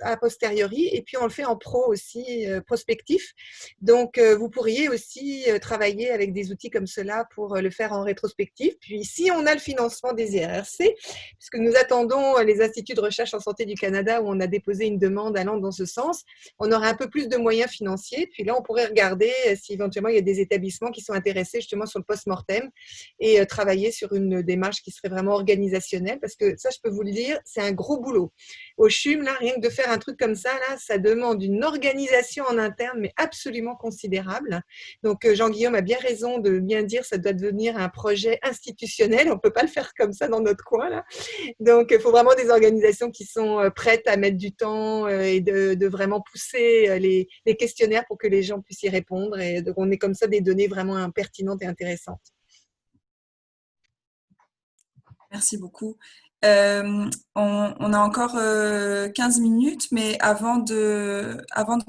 a posteriori et puis on le fait en pro aussi, prospectif. Donc, vous pourriez aussi travailler avec des outils comme cela pour le faire en rétrospective. Puis, si on a le financement des IRRC, puisque nous attendons les instituts de recherche en santé du Canada où on a déposé une demande allant dans ce sens, on aura un peu plus de moyens financiers. Puis là, on pourrait regarder si éventuellement il y a des établissements qui sont intéressés justement sur le post-mortem et travailler sur une démarche qui serait vraiment organisationnelle. Parce que ça, je peux vous le dire, c'est un gros boulot. Au CHUM, là, rien que de faire un truc comme ça, là, ça demande une organisation en interne, mais absolument considérable. Donc, Jean-Guillaume a bien raison de bien dire que ça doit devenir un projet institutionnel. On ne peut pas le faire comme ça dans notre coin, là. Donc, il faut vraiment des organisations qui sont prêtes à mettre du temps et de vraiment pousser les questionnaires pour que les gens puissent y répondre. Et donc, on ait comme ça des données vraiment pertinentes et intéressantes. Merci beaucoup. On a encore 15 minutes, mais avant de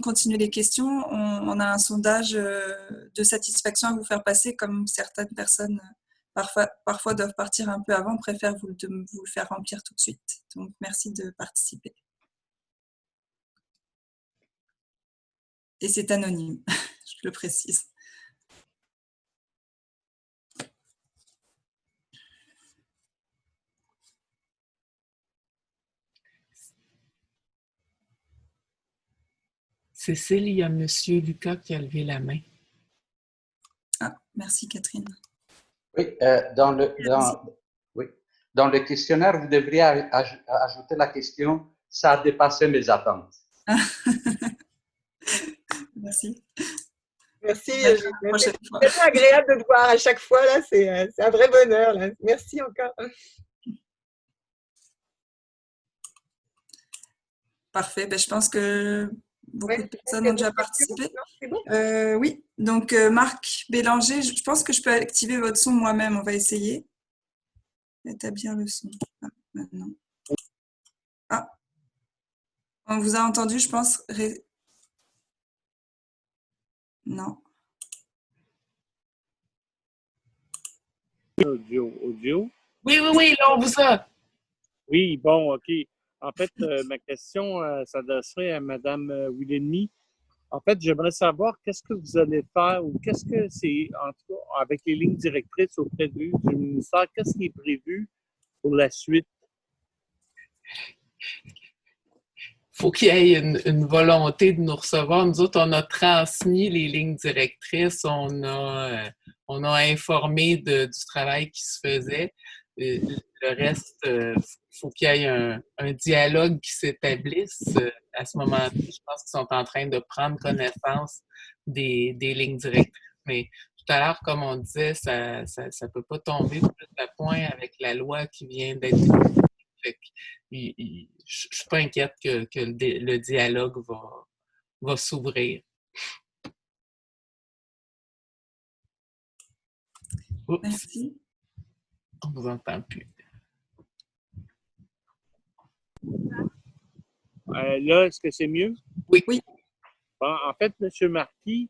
continuer les questions, on a un sondage de satisfaction à vous faire passer, comme certaines personnes parfois doivent partir un peu avant, on préfère vous le faire remplir tout de suite. Donc, merci de participer. Et c'est anonyme, je le précise. Cécile, il y a M. Lucas qui a levé la main. Ah, merci Catherine. Oui, dans le questionnaire, vous devriez ajouter la question « Ça a dépassé mes attentes ». Merci. Merci. C'est très agréable de te voir à chaque fois. Là, c'est un vrai bonheur. Là. Merci encore. Parfait. Ben, je pense que beaucoup de personnes ont déjà participé. Bon. Oui. Donc, Marc Bélanger, je pense que je peux activer votre son moi-même. On va essayer. Établir le son. Ah, maintenant. Ah. On vous a entendu, je pense. Non. Audio. Oui, là, on vous a. Oui, bon, OK. En fait, ma question s'adresserait à Mme Wilhelmy. En fait, j'aimerais savoir qu'est-ce que vous allez faire ou qu'est-ce que c'est, en tout cas, avec les lignes directrices auprès du ministère, qu'est-ce qui est prévu pour la suite? Il faut qu'il y ait une volonté de nous recevoir. Nous autres, on a transmis les lignes directrices, on a informé du travail qui se faisait. Le reste, il faut qu'il y ait un dialogue qui s'établisse. À ce moment-là, je pense qu'ils sont en train de prendre connaissance des lignes directrices. Mais tout à l'heure, comme on disait, ça ne peut pas tomber plus à point avec la loi qui vient d'être. Je ne suis pas inquiète que le dialogue va s'ouvrir. Oups. Merci. On ne vous entend plus. Là, est-ce que c'est mieux? Oui. Bon, en fait, M. Marquis,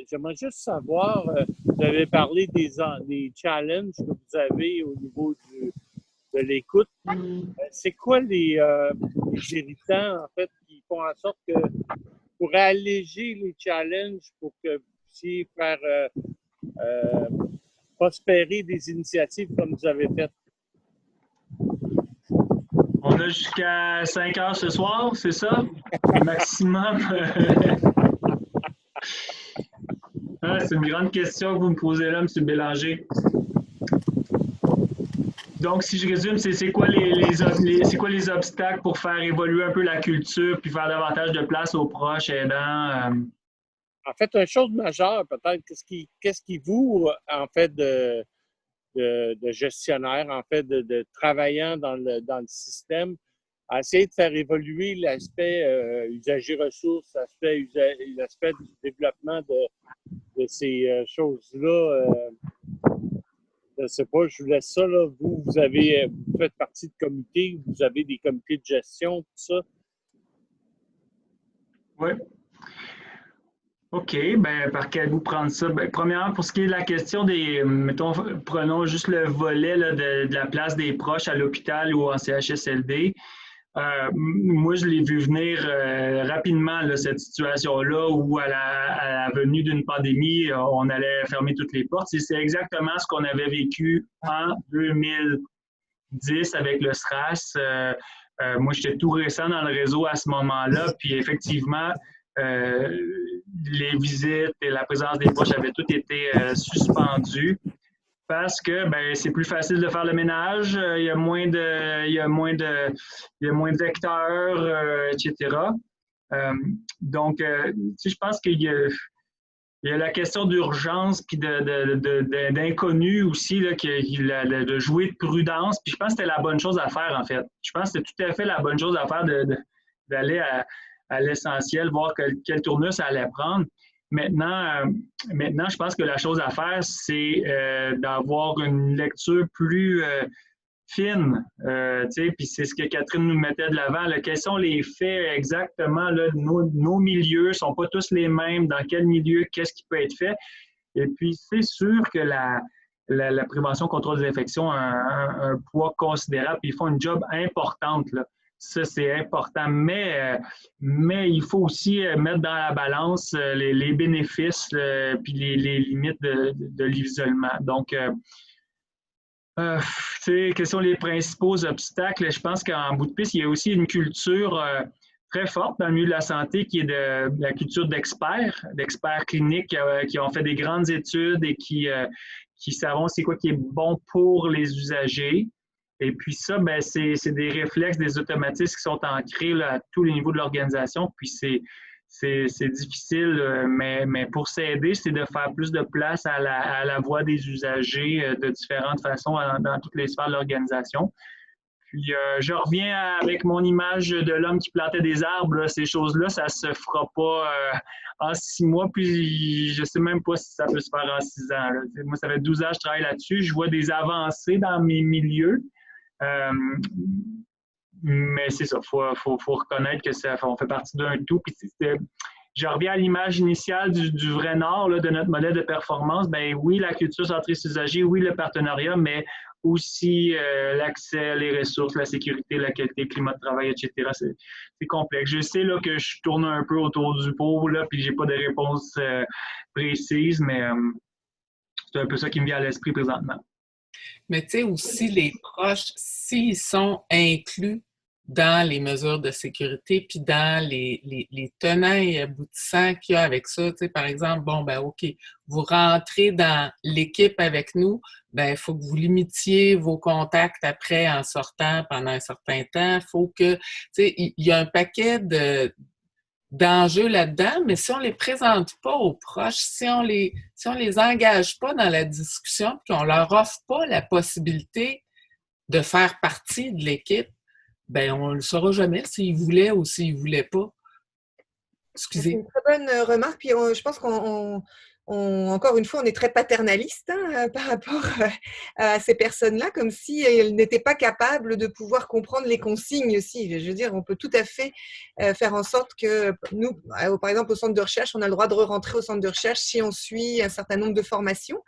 j'aimerais juste savoir, vous avez parlé des challenges que vous avez au niveau de l'écoute. C'est quoi les irritants, en fait, qui font en sorte que pour alléger les challenges, pour que vous puissiez faire prospérer des initiatives comme vous avez fait? On a jusqu'à 5 heures ce soir, c'est ça? Le maximum. C'est une grande question que vous me posez là, M. Bélanger. Donc, si je résume, c'est quoi les obstacles pour faire évoluer un peu la culture puis faire davantage de place aux proches aidants? en fait, une chose majeure, peut-être, qu'est-ce qui vous, en fait, de gestionnaire, en fait, de travaillant dans le système, à essayer de faire évoluer l'aspect usager ressources, l'aspect du développement de ces choses-là. Je ne sais pas, je vous laisse ça, là. Vous faites partie de comités, vous avez des comités de gestion, tout ça. Oui. OK, ben par quel bout prendre ça? Ben, premièrement, pour ce qui est de la question des, mettons, prenons juste le volet là, de la place des proches à l'hôpital ou en CHSLD. Moi, je l'ai vu venir rapidement, là, cette situation-là, où à la venue d'une pandémie, on allait fermer toutes les portes. C'est exactement ce qu'on avait vécu en 2010 avec le SRAS. Moi, j'étais tout récent dans le réseau à ce moment-là, puis effectivement, les visites et la présence des proches avaient toutes été suspendues parce que ben, c'est plus facile de faire le ménage, il y a moins de vecteurs, etc. Donc, je pense qu'il y a la question d'urgence puis d'inconnu aussi, là, de jouer de prudence. Puis je pense que c'était la bonne chose à faire, en fait. Je pense que c'était tout à fait la bonne chose à faire d'aller à l'essentiel, voir quel tournure ça allait prendre. Maintenant, je pense que la chose à faire, c'est d'avoir une lecture plus fine. Puis c'est ce que Catherine nous mettait de l'avant. Quels sont les faits exactement? Là, nos milieux ne sont pas tous les mêmes. Dans quel milieu, qu'est-ce qui peut être fait? Et puis, c'est sûr que la prévention contrôle des infections a un poids considérable. Puis ils font une job importante, là. Ça, c'est important. Mais il faut aussi mettre dans la balance les bénéfices puis les limites de l'isolement. Donc, quels sont les principaux obstacles? Je pense qu'en bout de piste, il y a aussi une culture très forte dans le milieu de la santé qui est de la culture d'experts cliniques qui ont fait des grandes études et qui savent c'est quoi qui est bon pour les usagers. Et puis ça, ben, c'est des réflexes, des automatismes qui sont ancrés là, à tous les niveaux de l'organisation. Puis c'est difficile, mais pour s'aider, c'est de faire plus de place à la voix des usagers de différentes façons dans toutes les sphères de l'organisation. Puis je reviens avec mon image de l'homme qui plantait des arbres. Là, ces choses-là, ça se fera pas en 6 mois. Puis je sais même pas si ça peut se faire en 6 ans. Là. Moi, ça fait 12 ans que je travaille là-dessus. Je vois des avancées dans mes milieux. Mais c'est ça, faut reconnaître que on fait partie d'un tout. Puis je reviens à l'image initiale du vrai nord là, de notre modèle de performance. Ben oui, la culture centrée sur l'usager, oui, le partenariat, mais aussi l'accès, les ressources, la sécurité, la qualité, le climat de travail, etc. C'est complexe. Je sais là, que je tourne un peu autour du pot, là, puis j'ai pas de réponse précise, mais c'est un peu ça qui me vient à l'esprit présentement. Mais tu sais aussi, les proches, s'ils sont inclus dans les mesures de sécurité puis dans les tenants et aboutissants qu'il y a avec ça, tu sais, par exemple, bon, ben OK, vous rentrez dans l'équipe avec nous, ben il faut que vous limitiez vos contacts après en sortant pendant un certain temps. Il faut que, tu sais, il y a un paquet d'enjeux là-dedans, mais si on les présente pas aux proches, si on les engage pas dans la discussion, puis qu'on leur offre pas la possibilité de faire partie de l'équipe, ben on ne le saura jamais s'ils voulaient ou s'ils voulaient pas. Excusez. C'est une très bonne remarque, puis je pense encore une fois, on est très paternaliste par rapport à ces personnes-là, comme si elles n'étaient pas capables de pouvoir comprendre les consignes aussi. Je veux dire, on peut tout à fait faire en sorte que nous, par exemple, au centre de recherche, on a le droit de re-rentrer au centre de recherche si on suit un certain nombre de formations.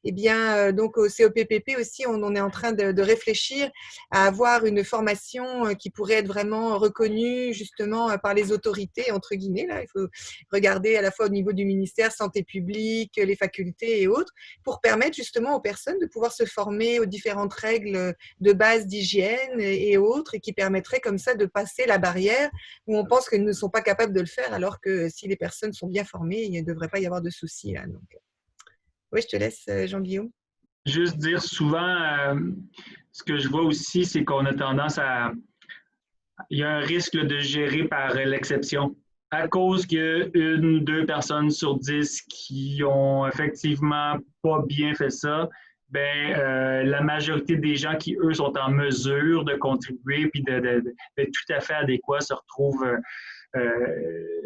Eh bien, donc au COPPP aussi, on est en train de réfléchir à avoir une formation qui pourrait être vraiment reconnue justement par les autorités, entre guillemets. Là, il faut regarder à la fois au niveau du ministère Santé publique, les facultés et autres, pour permettre justement aux personnes de pouvoir se former aux différentes règles de base d'hygiène et autres, et qui permettraient comme ça de passer la barrière où on pense qu'elles ne sont pas capables de le faire, alors que si les personnes sont bien formées, il ne devrait pas y avoir de soucis. Là, donc. Oui, je te laisse, Jean-Guillaume. Juste dire souvent, ce que je vois aussi, c'est qu'on a tendance à... Il y a un risque là, de gérer par l'exception. à cause qu'il y a 1 ou 2 personnes sur 10 qui ont effectivement pas bien fait ça, la majorité des gens qui, eux, sont en mesure de contribuer puis d'être tout à fait adéquats se retrouvent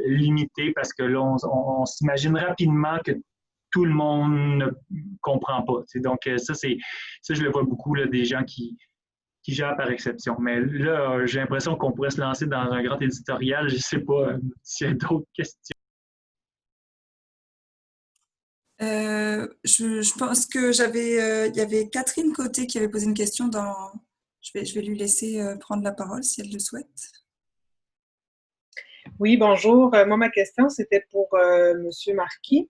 limités parce que là, on s'imagine rapidement que tout le monde ne comprend pas. Donc, ça, je le vois beaucoup, là, des gens qui gèrent par exception. Mais là, j'ai l'impression qu'on pourrait se lancer dans un grand éditorial. Je ne sais pas s'il y a d'autres questions. Je pense que il y avait Catherine Côté qui avait posé une question je vais lui laisser prendre la parole si elle le souhaite. Oui, bonjour. Moi, ma question, c'était pour Monsieur Marquis.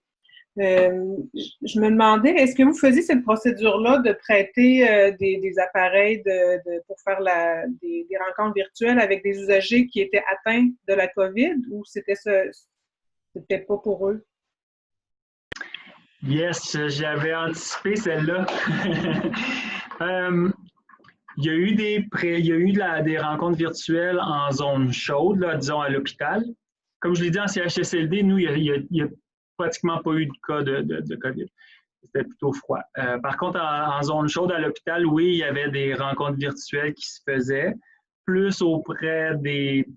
Je me demandais, est-ce que vous faisiez cette procédure-là de prêter des appareils pour faire des rencontres virtuelles avec des usagers qui étaient atteints de la COVID ou c'était pas pour eux? Yes, j'avais anticipé celle-là. Il y a eu des rencontres virtuelles en zone chaude, là, disons à l'hôpital. Comme je l'ai dit en CHSLD, nous, il n'y a pratiquement pas eu de cas de COVID. C'était plutôt froid. Par contre, en zone chaude à l'hôpital, oui, il y avait des rencontres virtuelles qui se faisaient, plus auprès des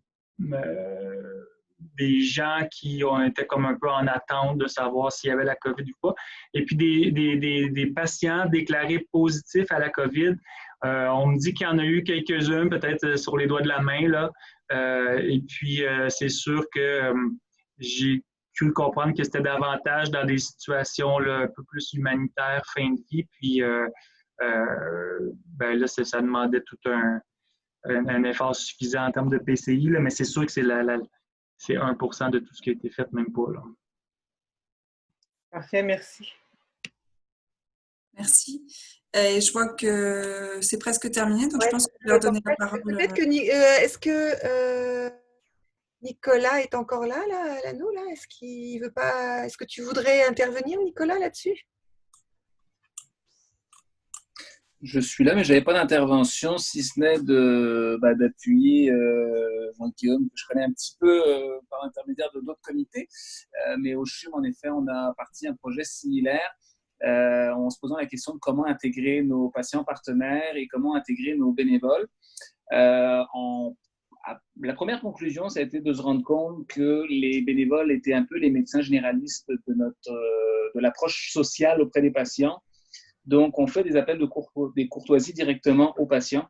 gens qui ont été comme un peu en attente de savoir s'il y avait la COVID ou pas. Et puis des patients déclarés positifs à la COVID. On me dit qu'il y en a eu quelques-uns, peut-être sur les doigts de la main, là. Et puis, c'est sûr que j'ai cru comprendre que c'était davantage dans des situations là, un peu plus humanitaires, fin de vie. Puis, là, ça demandait tout un effort suffisant en termes de PCI, là, mais c'est sûr que c'est 1% de tout ce qui a été fait, même pas. Là. Parfait, merci. Merci. Et je vois que c'est presque terminé, donc je pense que je vais leur donner la parole. Peut-être que est-ce que Nicolas est encore là, l'anneau, là? Est-ce qu'il veut pas? Est-ce que tu voudrais intervenir, Nicolas, là-dessus? Je suis là, mais je n'avais pas d'intervention, si ce n'est d'appuyer Jean-Guillaume, que je connais un petit peu par l'intermédiaire de d'autres comités. Mais au CHUM, en effet, on a parti un projet similaire en se posant la question de comment intégrer nos patients partenaires et comment intégrer nos bénévoles. La première conclusion, ça a été de se rendre compte que les bénévoles étaient un peu les médecins généralistes de l'approche sociale auprès des patients. Donc, on fait des appels des courtoisies directement aux patients.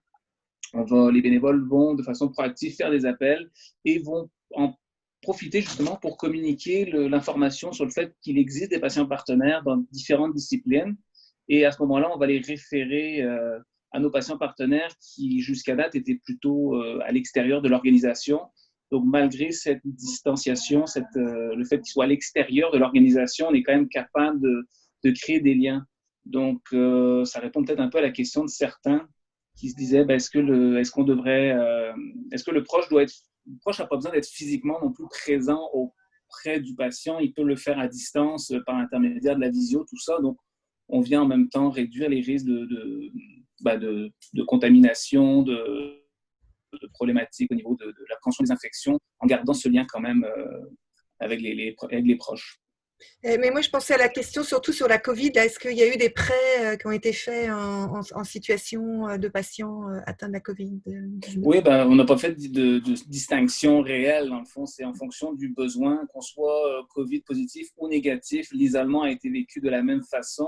Les bénévoles vont de façon proactive faire des appels et vont en profiter justement pour communiquer l'information sur le fait qu'il existe des patients partenaires dans différentes disciplines. Et à ce moment-là, on va les référer à nos patients partenaires qui, jusqu'à date, étaient plutôt à l'extérieur de l'organisation. Donc, malgré cette distanciation, le fait qu'ils soient à l'extérieur de l'organisation, on est quand même capable de créer des liens. Donc, ça répond peut-être un peu à la question de certains qui se disaient est-ce que le proche le proche n'a pas besoin d'être physiquement non plus présent auprès du patient, il peut le faire à distance par l'intermédiaire de la visio, tout ça. Donc, on vient en même temps réduire les risques de contamination, de problématiques au niveau de la prévention des infections, en gardant ce lien quand même avec les proches. Mais moi, je pensais à la question surtout sur la COVID. Est-ce qu'il y a eu des prêts qui ont été faits en situation de patients atteints de la COVID-19? Oui, on n'a pas fait de distinction réelle. Dans le fond, c'est en fonction du besoin, qu'on soit COVID positif ou négatif. L'isolement a été vécu de la même façon.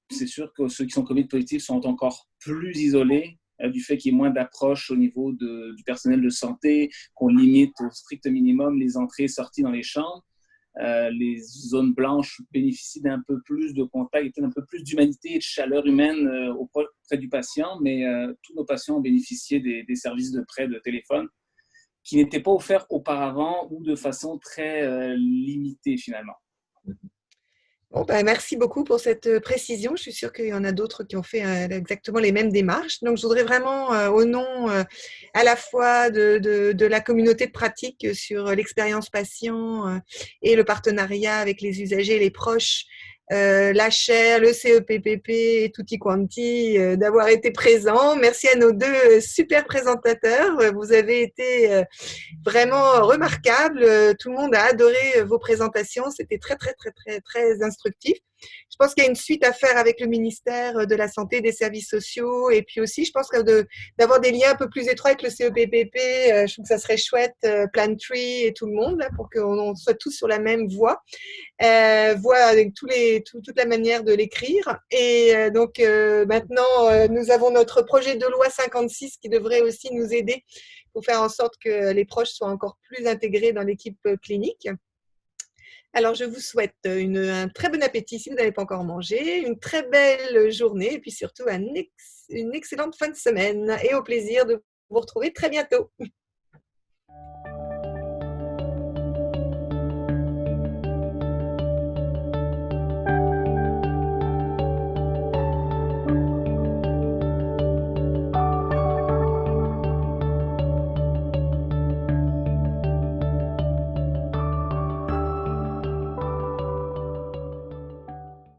C'est sûr que ceux qui sont COVID positifs sont encore plus isolés du fait qu'il y ait moins d'approche au niveau du personnel de santé, qu'on limite au strict minimum les entrées et sorties dans les chambres. Les zones blanches bénéficient d'un peu plus de contact, et d'un peu plus d'humanité et de chaleur humaine auprès du patient, mais tous nos patients ont bénéficié des services de prêt de téléphone qui n'étaient pas offerts auparavant ou de façon très limitée finalement. Bon, merci beaucoup pour cette précision. Je suis sûre qu'il y en a d'autres qui ont fait exactement les mêmes démarches. Donc, je voudrais vraiment, au nom à la fois de la communauté de pratique sur l'expérience patient et le partenariat avec les usagers et les proches, la chaire, le CEPPP, tutti quanti, d'avoir été présents. Merci à nos deux super présentateurs. Vous avez été vraiment remarquables. Tout le monde a adoré vos présentations. C'était très, très, très, très, très instructif. Je pense qu'il y a une suite à faire avec le ministère de la Santé, des Services sociaux, et puis aussi, je pense que d'avoir des liens un peu plus étroits avec le CEPPP, je trouve que ça serait chouette, Plantree et tout le monde, là, pour qu'on soit tous sur la même voie, avec toute la manière de l'écrire. Et donc, maintenant, nous avons notre projet de loi 56 qui devrait aussi nous aider pour faire en sorte que les proches soient encore plus intégrés dans l'équipe clinique. Alors, je vous souhaite un très bon appétit si vous n'avez pas encore mangé, une très belle journée et puis surtout une excellente fin de semaine et au plaisir de vous retrouver très bientôt.